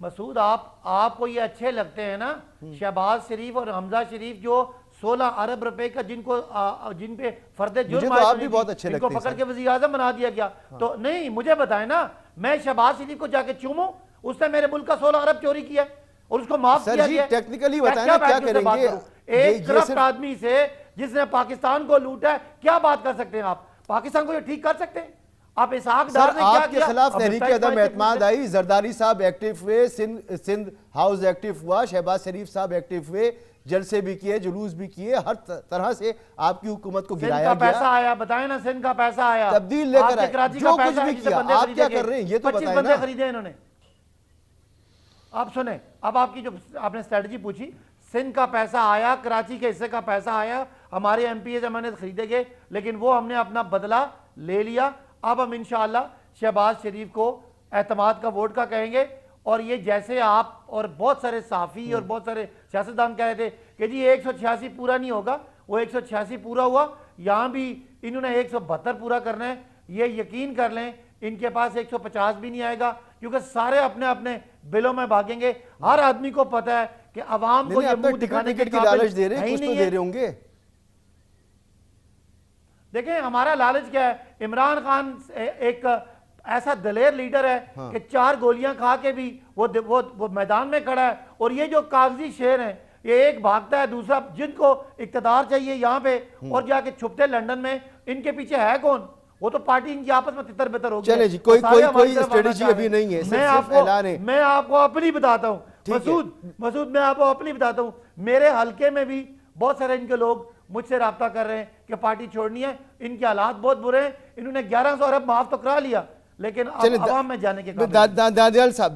مسعود آپ کو یہ اچھے لگتے ہیں نا شہباز شریف اور حمزہ شریف جو 16 ارب روپے کا جن پہ فرد جرم آئے ان کو پکڑ کے وزیر اعظم بنا دیا گیا. تو نہیں, مجھے بتائیں نا, میں شہباز شریف کو جا کے چوموں, اس نے میرے ملک کا 16 ارب چوری کیا اور اس کو معاف کیا گیا. ٹیکنیکلی بتائیں نا کیا کریں گے. ایک کرپٹ آدمی سے جس نے پاکستان کو لوٹا ہے کیا بات کر سکتے ہیں آپ؟ پاکستان کو یہ ٹھیک کر سکتے ہیں؟ آپ اسحاق سر ڈار نے کیا آپ کے کیا؟ خلاف اب تحریک مفتاح عدم اسماعیل سے اعتماد پوچھ لیں۔ آئی، زرداری صاحب ایکٹیو ہوئے، سندھ ہاؤس ایکٹیو ہوا، شہباز شریف صاحب ایکٹیو ہوئے، جلسے بھی کیے، جلوس بھی کیے، ہر طرح سے آپ کی حکومت کو سندھ گرایا کا پیسہ گیا، آیا، بتائیں نا، سندھ کا پیسہ آیا، تبدیل لے آپ کر کے آئے، کراچی جو کا کچھ پیسہ بھی ہے جسے کیا، بندے آپ خریدے کیا گئے، کر رہے ہیں یہ تو 25 بتائیں بندے نا۔ خریدے انہوں نے۔ آپ سنیں، اب آپ کی جو آپ نے اسٹریٹجی پوچھی، سندھ کا پیسہ آیا، کراچی کے حصے کا پیسہ آیا، ہمارے ایم پی اے زمانے خریدے گئے، لیکن وہ ہم نے اپنا بدلہ لے لیا۔ اب ہم انشاءاللہ شہباز شریف کو اعتماد کا ووٹ کا کہیں گے، اور یہ جیسے آپ اور بہت سارے صحافی اور بہت سارے سیاستدان کہہ رہے تھے کہ جی 186 پورا نہیں ہوگا، وہ 186 پورا ہوا، یہاں بھی انہوں نے 172 پورا کرنا ہے۔ یہ یقین کر لیں ان کے پاس 150 بھی نہیں آئے گا، کیونکہ سارے اپنے اپنے بلوں میں بھاگیں گے۔ ہر آدمی کو پتہ ہے کہ عوام کو یہ اپنا منہ دکھانے کے ٹکٹ کی قابل لالچ دے رہے ہے ہیں، ہی کچھ تو نہیں دے ہے۔ رہے ہوں گے۔ دیکھیں ہمارا لالچ کیا ہے، عمران خان ایک ایسا دلیر لیڈر ہے کہ 4 گولیاں کھا کے بھی وہ میدان میں کھڑا ہے، اور یہ جو کاغذی شیر ہیں، یہ ایک بھاگتا ہے، دوسرا جن کو اقتدار چاہیے یہاں پہ اور جا کے چھپتے لندن میں، ان کے پیچھے ہے کون؟ وہ تو پارٹی ان کی آپس میں تتر بتر ہو گئی ہے۔ چلے جی، کوئی سارے ہماری طرف آنا اسٹریٹجی چاہ رہے ابھی ہیں۔ نہیں ہے، میں صرف اعلان ہے۔ میں آپ کو اپنی بتاتا ہوں ٹھیک ہے۔ مسعود، میں آپ کو اپنی بتاتا ہوں، میرے حلقے میں بھی بہت سارے ان کے لوگ مجھ سے رابطہ کر رہے ہیں کہ پارٹی چھوڑنی ہے، ان کے حالات بہت برے ہیں، انہوں نے 1100 ارب معاف تو کرا لیا، لیکن اب عوام میں جانے کے قابل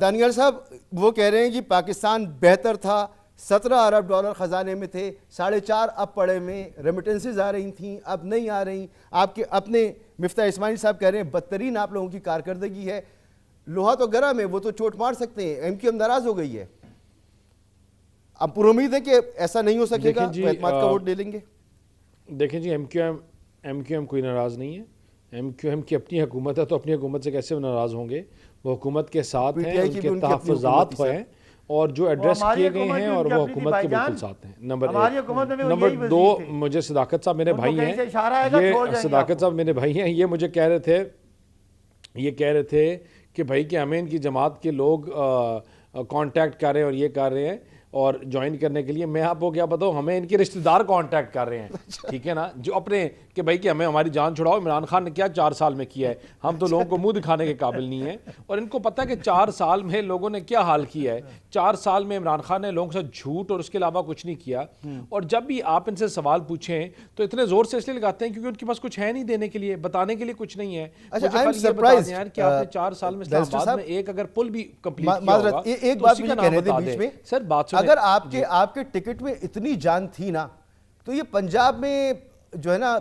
دانیال صاحب وہ کہہ رہے ہیں کہ پاکستان بہتر تھا، 17 ارب ڈالر خزانے میں تھے، 4.5 اب پڑے میں، ریمیٹنسز آ رہی تھیں، اب نہیں آ رہی۔ آپ کے اپنے مفتاح اسماعیل صاحب کہہ رہے ہیں بدترین آپ لوگوں کی کارکردگی ہے، لوہا تو گرم ہے، وہ تو چوٹ مار سکتے ہیں، ایم کیو ایم ناراض ہو گئی ہے۔ اب پر امید ہے کہ ایسا نہیں ہو سکے گا، اعتماد کا ووٹ لے لیں گے۔ دیکھیں جی، ایم کیو ایم کوئی ناراض نہیں ہے، ایم کیو ایم کی اپنی حکومت ہے، تو اپنی حکومت سے کیسے وہ ناراض ہوں گے؟ وہ حکومت کے ساتھ ہیں، ان کے تحفظات ہیں اور جو ایڈریس کیے گئے ہیں، اور وہ حکومت کے بالکل ساتھ ہیں۔ نمبر 2، مجھے صداقت صاحب میرے بھائی ہیں، یہ صداقت صاحب میرے بھائی ہیں، یہ مجھے کہہ رہے تھے کہ بھائی کہ ہمیں ان کی جماعت کے لوگ کانٹیکٹ کر رہے ہیں اور یہ کر رہے ہیں اور جوائن کرنے کے لیے۔ میں آپ کو کیا بتاؤں، ہمیں ان کے رشتہ دار کانٹیکٹ کر رہے ہیں، ٹھیک ہے نا، جو اپنے کہ بھائی کہ ہمیں ہماری جان چھڑاؤ۔ عمران خان نے کیا 4 سال میں کیا ہے؟ ہم تو لوگوں کو منہ دکھانے کے قابل نہیں ہیں، اور ان کو پتہ ہے کہ 4 سال میں لوگوں نے کیا حال کیا ہے۔ 4 سال میں عمران خان نے لوگوں کے ساتھ جھوٹ اور اس کے علاوہ کچھ نہیں کیا، اور جب بھی آپ ان سے سوال پوچھیں تو اتنے زور سے اس لیے لگاتے ہیں کیونکہ ان کے پاس کچھ ہے نہیں دینے کے لیے، بتانے کے لیے کچھ نہیں ہے۔ مجھے یہ بتا دیں یار کہ آپ نے 4 سال میں اسلام آباد میں ایک اگر پل بھی کمپلیٹ کیا ہوگا، ایک بات مجھے کہنے دیں بیچ میں، سر بات سنیں، اگر آپ کے ٹکٹ میں اتنی جان تھی نا تو یہ پنجاب میں جو ہے نا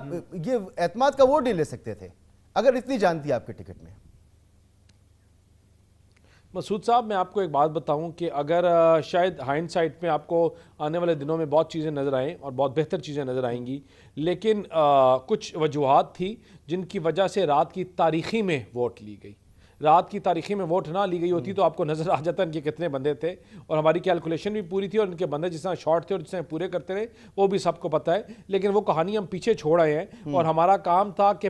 یہ اعتماد کا ووٹ نہیں لے سکتے تھے، اگر اتنی جان تھی آپ کے ٹکٹ میں۔ مسعود صاحب میں آپ کو ایک بات بتاؤں کہ اگر شاید ہائنڈ سائٹ میں آپ کو آنے والے دنوں میں بہت چیزیں نظر آئیں اور بہت بہتر چیزیں نظر آئیں گی، لیکن کچھ وجوہات تھی جن کی وجہ سے رات کی تاریخی میں ووٹ لی گئی۔ رات کی تاریخی میں ووٹ نہ لی گئی ہوتی تو آپ کو نظر آ جاتا ان کے کتنے بندے تھے، اور ہماری کیلکولیشن بھی پوری تھی، اور ان کے بندے جس طرح شارٹ تھے اور جس طرح پورے کرتے رہے وہ بھی سب کو پتہ ہے۔ لیکن وہ کہانی ہم پیچھے چھوڑ آئے ہیں، اور ہمارا کام تھا کہ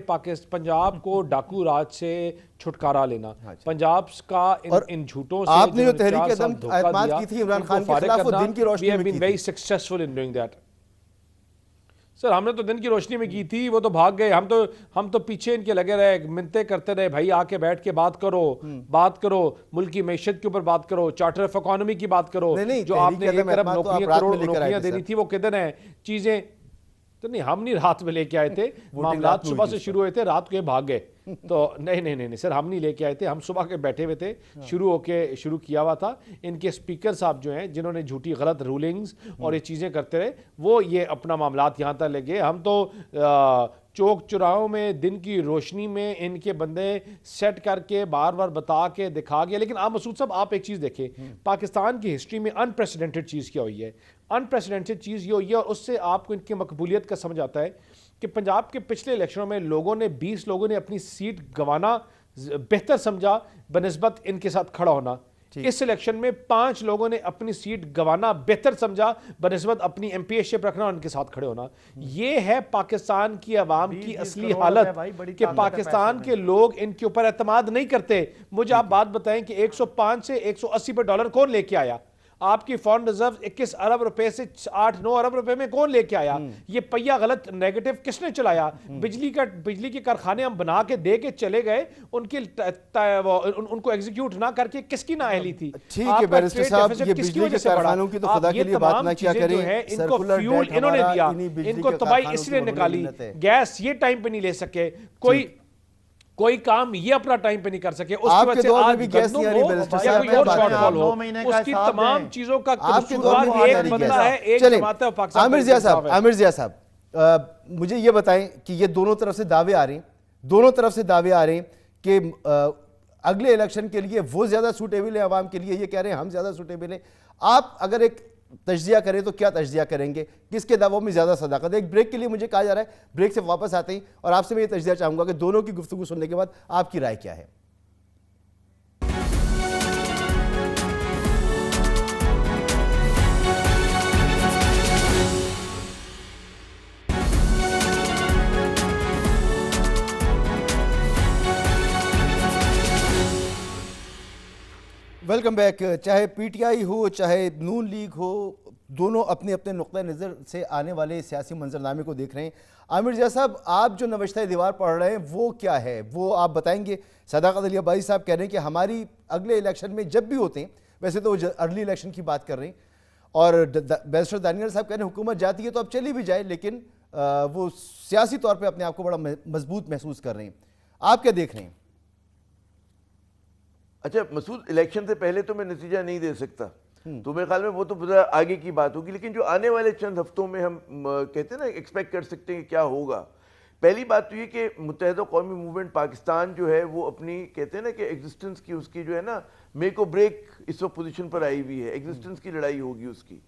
پنجاب کو ڈاکو راج سے چھٹکارا لینا، پنجاب کا ان جھوٹوں سے آپ نے جو تحریک عدم اعتماد کی تھی عمران خان کے خلاف، وہ دن کی روشنی میں کی تھی۔ سر ہم نے تو دن کی روشنی میں کی تھی، وہ تو بھاگ گئے، ہم تو پیچھے ان کے لگے رہے، منتیں کرتے رہے، بھائی آ کے بیٹھ کے بات کرو، ملک کی معیشت کے اوپر بات کرو، چارٹر آف اکانومی کی بات کرو، جو آپ نے 1 ارب کروڑ نوکریاں دینی تھی وہ کدھر ہیں چیزیں؟ تو نہیں، ہم نہیں رات میں لے کے آئے تھے، معاملات صبح سے شروع ہوئے تھے، رات کو بھاگ گئے، تو نہیں سر ہم نہیں لے کے آئے تھے، ہم صبح کے بیٹھے ہوئے تھے، شروع کیا ہوا تھا۔ ان کے اسپیکر صاحب جو ہیں جنہوں نے جھوٹی غلط رولنگز اور یہ چیزیں کرتے رہے، وہ یہ اپنا معاملات یہاں تک لے گئے۔ ہم تو چوک چراہوں میں دن کی روشنی میں ان کے بندے سیٹ کر کے بار بار بتا کے دکھا گیا۔ لیکن آپ مسعود صاحب آپ ایک چیز دیکھیں، پاکستان کی ہسٹری میں انپریسیڈنٹڈ چیز کیا ہوئی ہے، انپریسیڈنٹڈ چیز یہ ہوئی ہے، اور اس سے آپ کو ان کی مقبولیت کا سمجھ آتا ہے کہ پنجاب کے پچھلے الیکشنوں میں 20 لوگوں نے اپنی سیٹ گنوانا بہتر سمجھا بنسبت ان کے ساتھ کھڑا ہونا۔ اس الیکشن میں 5 لوگوں نے اپنی سیٹ گنوانا بہتر سمجھا بنسبت اپنی ایم پی اے شپ رکھنا اور ان کے ساتھ کھڑے ہونا۔ یہ ہے پاکستان کی عوام کی اصلی حالت کہ پاکستان کے لوگ ان کے اوپر اعتماد نہیں کرتے۔ مجھے آپ بات بتائیں کہ 105 سے 180 پہ ڈالر کون لے کے آیا؟ آپ کی فارن ریزرو 21 ارب روپے سے 8-9 ارب روپے میں کون لے کے آیا؟ یہ پہیا غلط نیگیٹو کس نے چلایا؟ بجلی کے کارخانے ہم بنا کے دے کے چلے گئے، ان کو ایگزیکیوٹ نہ کر کے کس کی نااہلی تھی؟ ٹھیک ہے بیرسٹر صاحب، یہ بجلی کے کارخانوں کی تو خدا کے لیے بات نہ کیا کریں، ان کو فیول انہوں نے دیا، ان کو تباہی اس لیے نکالی، گیس یہ ٹائم پہ نہیں لے سکے، کوئی کام یہ اپنا ٹائم پہ نہیں کر سکے، اس کی وجہ سے آج گندم ہو یا کوئی اور شارٹ فال ہو، اس کی تمام چیزوں کا قصوروار ایک بندہ ہے، ایک جماعت ہے پاکستان۔ عامر ضیاء صاحب مجھے یہ بتائیں کہ یہ دونوں طرف سے دعوے آ رہے ہیں کہ اگلے الیکشن کے لیے وہ زیادہ سوٹیبل ہے عوام کے لیے، یہ کہہ رہے ہیں ہم زیادہ سوٹیبل ہیں، آپ اگر ایک تجزیہ کریں تو کیا تجزیہ کریں گے؟ کس کے دعووں میں زیادہ صداقت ہے؟ ایک بریک کے لیے مجھے کہا جا رہا ہے، بریک سے واپس آتے ہیں اور آپ سے میں یہ تجزیہ چاہوں گا کہ دونوں کی گفتگو سننے کے بعد آپ کی رائے کیا ہے؟ Welcome back. چاہے پی ٹی آئی ہو چاہے نون لیگ ہو، دونوں اپنے اپنے نقطہ نظر سے آنے والے سیاسی منظرنامے کو دیکھ رہے ہیں۔ عامر ضیاء صاحب، آپ جو نوشتہ دیوار پڑھ رہے ہیں وہ کیا ہے، وہ آپ بتائیں گے؟ صداقت علی عباسی صاحب کہہ رہے ہیں کہ ہماری اگلے الیکشن میں جب بھی ہوتے ہیں، ویسے تو وہ ارلی الیکشن کی بات کر رہے ہیں، اور بیرسٹر دانیال صاحب کہہ رہے ہیں حکومت جاتی ہے تو اب چلی بھی جائے، لیکن وہ سیاسی طور پہ اپنے آپ کو بڑا مضبوط محسوس کر رہے ہیں۔ آپ کیا دیکھ رہے ہیں؟ اچھا مسعود، الیکشن سے پہلے تو میں نتیجہ نہیں دے سکتا، تو میرے خیال میں وہ تو آگے کی بات ہوگی، لیکن جو آنے والے چند ہفتوں میں ہم کہتے ہیں نا ایکسپیکٹ کر سکتے ہیں کہ کیا ہوگا۔ پہلی بات تو یہ کہ متحدہ قومی موومنٹ پاکستان جو ہے وہ اپنی کہتے ہیں نا کہ ایگزسٹنس کی، اس کی جو ہے نا میک اور بریک اس وقت پوزیشن پر آئی ہوئی ہے، ایگزسٹنس کی لڑائی ہوگی اس کی،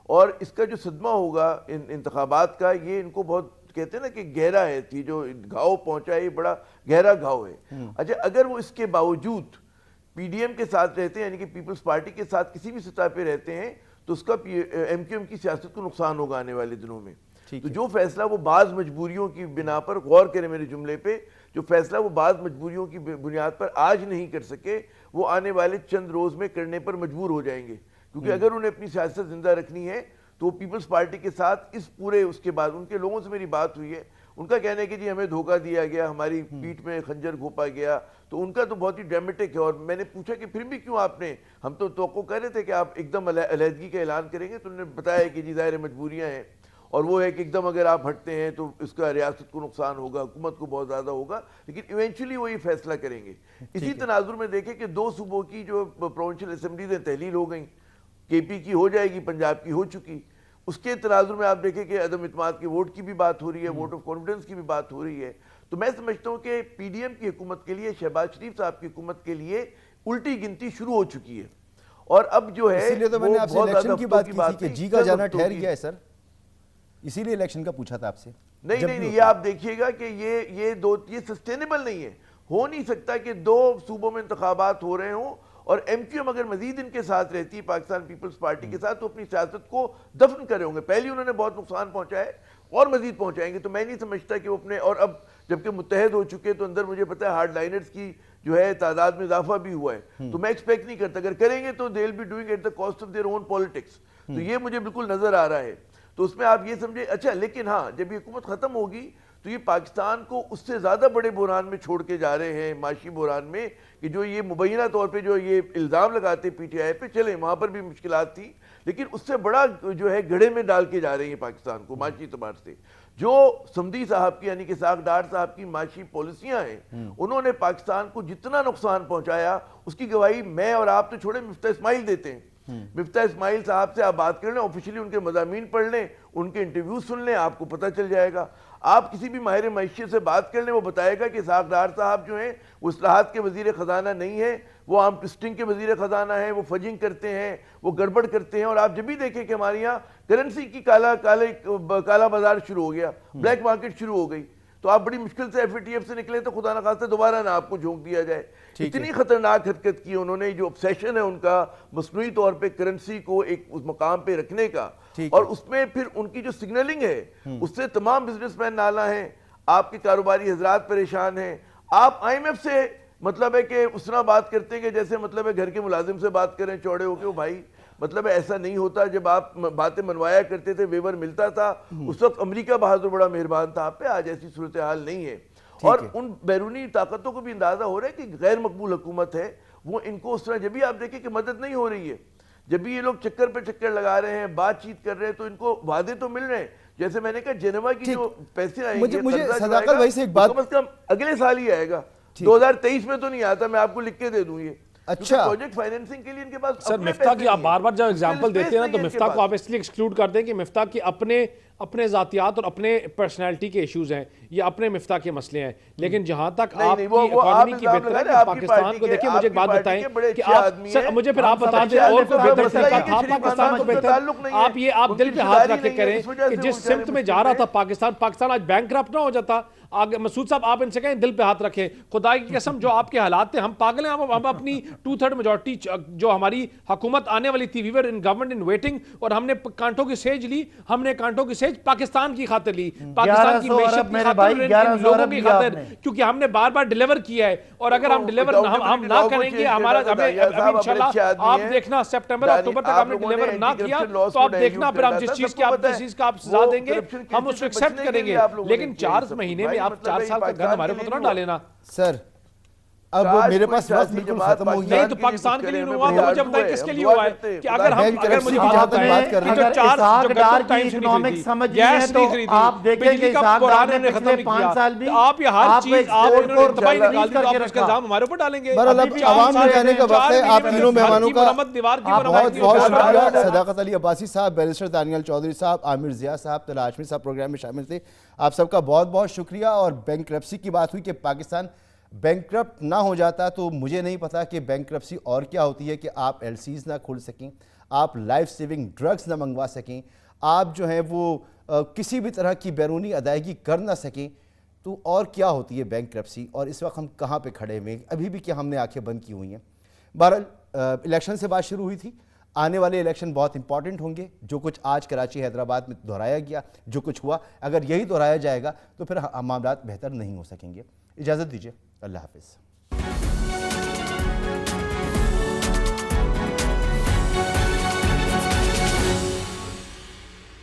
اور اس کا جو صدمہ ہوگا ان انتخابات کا، یہ ان کو بہت کہتے ہیں نا کہ گہرا ہے، تھی جو گھاؤ پہنچا ہے یہ بڑا گہرا گھاؤ ہے۔ اچھا اگر وہ اس کے باوجود پی ڈی ایم کے ساتھ رہتے ہیں، یعنی کہ پیپلز پارٹی کے ساتھ کسی بھی سطح پہ رہتے ہیں، تو اس کا ایم کیو ایم کی سیاست کو نقصان ہوگا آنے والے دنوں میں۔ تو جو فیصلہ وہ بعض مجبوریوں کی بنا پر، غور کریں میرے جملے پہ، جو فیصلہ وہ بعض مجبوریوں کی بنیاد پر آج نہیں کر سکے، وہ آنے والے چند روز میں کرنے پر مجبور ہو جائیں گے، کیونکہ اگر انہیں اپنی سیاست زندہ رکھنی ہے تو وہ پیپلز پارٹی کے ساتھ اس پورے اس کے بعد ان کے لوگوں سے میری بات ہوئی ہے، ان کا کہنا ہے کہ جی ہمیں دھوکہ دیا گیا، ہماری پیٹھ میں خنجر گھونپا گیا، تو ان کا تو بہت ہی ڈرامیٹک ہے۔ اور میں نے پوچھا کہ پھر بھی کیوں آپ نے، ہم تو توقع کر رہے تھے کہ آپ ایک دم علیحدگی کا اعلان کریں گے، تو انہوں نے بتایا کہ جی ظاہر مجبوریاں ہیں، اور وہ ہے کہ ایک دم اگر آپ ہٹتے ہیں تو اس کا ریاست کو نقصان ہوگا، حکومت کو بہت زیادہ ہوگا، لیکن ایونچولی وہ یہ فیصلہ کریں گے۔ اسی تناظر میں دیکھیں کہ 2 صوبوں کی جو پروونشل اسمبلیز ہیں تحلیل ہو گئیں، کے پی کی ہو جائے گی، پنجاب کی ہو چکی، اس کے تناظر میں آپ دیکھیں کہ عدم اعتماد کے ووٹ کی بھی بات ہو رہی ہے، ووٹ آف کانفیڈنس کی بھی بات ہو رہی ہے۔ تو میں سمجھتا ہوں کہ پی ڈی ایم کی حکومت کے لیے، شہباز شریف صاحب کی حکومت کے لیے الٹی گنتی شروع ہو چکی ہے، اور اب جو ہے اسی لیے تو میں نے آپ سے الیکشن کی بات کی تھی کہ جی کا جانا ٹھہر گیا ہے سر، اسی لیے الیکشن کا پوچھا تھا آپ سے۔ نہیں، یہ آپ دیکھیے گا کہ یہ سسٹینیبل نہیں ہے، ہو نہیں سکتا کہ 2 صوبوں میں انتخابات ہو رہے ہوں اور ایم کیو ایم اگر مزید ان کے ساتھ رہتی ہے، پاکستان پیپلز پارٹی کے ساتھ، تو اپنی سیاست کو دفن کرے ہوں گے۔ پہلے انہوں نے بہت نقصان پہنچایا ہے اور مزید پہنچائیں گے، تو میں نہیں سمجھتا کہ وہ اپنے، اور اب جبکہ متحد ہو چکے تو اندر مجھے پتا ہے ہارڈ لائنرز کی جو ہے تعداد میں اضافہ بھی ہوا ہے، تو میں ایکسپیکٹ نہیں کرتا اگر کریں گے تو they will be doing at the cost of their own politics, تو یہ مجھے بالکل نظر آ رہا ہے۔ تو اس میں آپ یہ سمجھے، اچھا لیکن ہاں جب یہ حکومت ختم ہوگی تو یہ پاکستان کو اس سے زیادہ بڑے بحران میں چھوڑ کے جا رہے ہیں، معاشی بحران میں، کہ جو یہ مبینہ طور پہ جو یہ الزام لگاتے پی ٹی آئی پہ، چلیں وہاں پر بھی مشکلات تھی، لیکن اس سے بڑا جو ہے گڑھے میں ڈال کے جا رہے ہیں پاکستان کو معاشی اعتبار سے۔ جو سمدی صاحب کی یعنی کہ اسحاق ڈار صاحب کی معاشی پالیسیاں ہیں، انہوں نے پاکستان کو جتنا نقصان پہنچایا اس کی گواہی میں اور آپ تو چھوڑے مفتاح اسماعیل دیتے ہیں۔ مفتاح اسماعیل صاحب سے آپ بات کر لیں، آفیشلی ان کے مضامین پڑھ لیں، ان کے انٹرویو سن لیں، آپ کو پتہ چل جائے گا۔ آپ کسی بھی ماہر معیشت سے بات کر لیں، وہ بتائے گا کہ اسحاق ڈار صاحب جو ہیں وہ اصلاحات کے وزیر خزانہ نہیں ہیں، وہ عام ٹوسٹنگ کے وزیر خزانہ ہیں، وہ فجنگ کرتے ہیں، وہ گڑبڑ کرتے ہیں۔ اور آپ جب بھی دیکھیں کہ ہمارے یہاں کرنسی کی کالا بازار شروع ہو گیا، بلیک مارکیٹ شروع ہو گئی، تو آپ بڑی مشکل سے ایف اے ٹی ایف سے نکلے تو خدا نخواستہ دوبارہ نہ آپ کو جھونک دیا جائے۔ اتنی خطرناک حرکت کی انہوں نے، جو obsession ہے ان کا مصنوعی طور پہ کرنسی کو ایک اس مقام پہ رکھنے کا، اور اس میں پھر ان کی جو سگنلنگ ہے اس سے تمام بزنس مین نالا ہیں، آپ کے کاروباری حضرات پریشان ہیں۔ آپ آئی ایم ایف سے مطلب ہے کہ اس طرح بات کرتے ہیں کہ جیسے مطلب ہے گھر کے ملازم سے بات کریں چوڑے ہو کے، وہ بھائی مطلب ایسا نہیں ہوتا. جب آپ باتیں منوایا کرتے تھے ویور ملتا تھا, اس وقت امریکہ بہادر بڑا مہربان تھا آپ پہ. آج ایسی صورتحال نہیں ہے, اور ان بیرونی طاقتوں کو بھی اندازہ ہو رہا ہے کہ غیر مقبول حکومت ہے, وہ ان کو اس طرح جب بھی آپ دیکھیں کہ مدد نہیں ہو رہی ہے, جب بھی یہ لوگ چکر پہ چکر لگا رہے ہیں, بات چیت کر رہے ہیں, تو ان کو وعدے تو مل رہے ہیں. جیسے میں نے کہا جنیوا کی جو پیسے آئیں گے, مجھے صداقت بھائی سے ایک بات, کم از کم اگلے سال ہی آئے گا, 2023 میں تو نہیں آتا, میں آپ کو لکھ کے دے دوں. یہ اچھا پروجیکٹ فائنینسنگ کے لیے ان کے پاس سر مفتاح کی آپ بار بار جب ایگزامپل دیتے ہیں نا, تو مفتاح کو آپ اس لیے ایکسکلوڈ کر دیں کہ مفتاح کی اپنے ذاتیات اور اپنے پرسنالٹی کے ایشوز ہیں, یہ اپنے مفتاح کے مسئلے ہیں. لیکن جہاں تک آپ کی اکانومی کی بہتری ہے, پاکستان کو دیکھیں, مجھے ایک بات بتائیں کہ آپ سر مجھے پھر آپ بتا دیں اور کوئی بہتر طریقہ تھا پاکستان کو بہتر, آپ دل پہ ہاتھ رکھ کے کریں کہ جس سمت میں جا رہا تھا پاکستان آج بینک کرپٹ نہ ہو جاتا. مسعود صاحب آپ ان سے کہیں دل پہ ہاتھ رکھیں, خدا کی قسم جو آپ کے حالات تھے, ہم پاگل ہیں, ہم اپنی 2/3 میجورٹی جو ہماری حکومت آنے والی تھی, وی ور ان گورنمنٹ ان ویٹنگ, اور ہم نے کانٹوں کی سیج لی, ہم نے کانٹوں کی سیج پاکستان کی خاطر لی, پاکستان کی معیشت کی خاطر, ان لوگوں کی خاطر, کیونکہ ہم نے بار بار ڈیلیور کیا ہے. اور اگر ہم ڈیلیور ہم نہ کریں گے, ہمارا ابھی انشاءاللہ آپ دیکھنا سپٹمبر اکتوبر تک ہم نے ڈیلیور نہ کیا تو آپ دیکھنا پھر ہم جس چیز کا آپ سزا دیں گے ہم اس کو ایکسیپٹ کریں گے. لیکن 4 مہینے میں آپ 4 سال کا گن ہمارے اوپر نہ ڈالے نا سر. اب میرے پاس وقت بالکل ختم ہو گیا. نہیں تو پاکستان کے لیے ہوا, تو مجھے بتائیں کس کے لیے ہوا ہے کہ اگر مجھے بات کر رہے ہیں, اگر اسحاق ڈار کی اکنامک سمجھنی ہے تو آپ دیکھیں کہ اسحاق ڈار نے پچھلے 5 سال بھی آپ یہ ہر چیز آپ انہوں نے تباہی نکال دی, تو آپ اس کا الزام ہمارے اوپر ڈالیں گے. بہرحال اب عوام میں جانے کا وقت ہے. آپ تینوں مہمانوں کا بہت بہت شکریہ. صداقت علی عباسی صاحب, بیرسٹر دانیال چودھری صاحب, عامر ضیاء صاحب, طلحہ ہاشمی صاحب پروگرام میں شامل تھے. آپ سب کا بہت بہت شکریہ. اور بینکرپسی کی بات ہوئی کہ پاکستان بینکرپٹ نہ ہو جاتا, تو مجھے نہیں پتا کہ بینکرپسی اور کیا ہوتی ہے, کہ آپ ایل سیز نہ کھول سکیں, آپ لائف سیونگ ڈرگز نہ منگوا سکیں, آپ جو ہیں وہ کسی بھی طرح کی بیرونی ادائیگی کر نہ سکیں. تو اور کیا ہوتی ہے بینکرپسی, اور اس وقت ہم کہاں پہ کھڑے ہوئے ہیں, ابھی بھی کیا ہم نے آنکھیں بند کی ہوئی ہیں. بہرحال الیکشن سے بات شروع ہوئی تھی, آنے والے الیکشن بہت امپورٹنٹ ہوں گے. جو کچھ آج کراچی حیدرآباد میں دہرایا گیا, جو کچھ ہوا, اگر یہی دہرایا جائے گا تو پھر معاملات بہتر نہیں ہو سکیں گے. اجازت دیجیے, اللہ حافظ.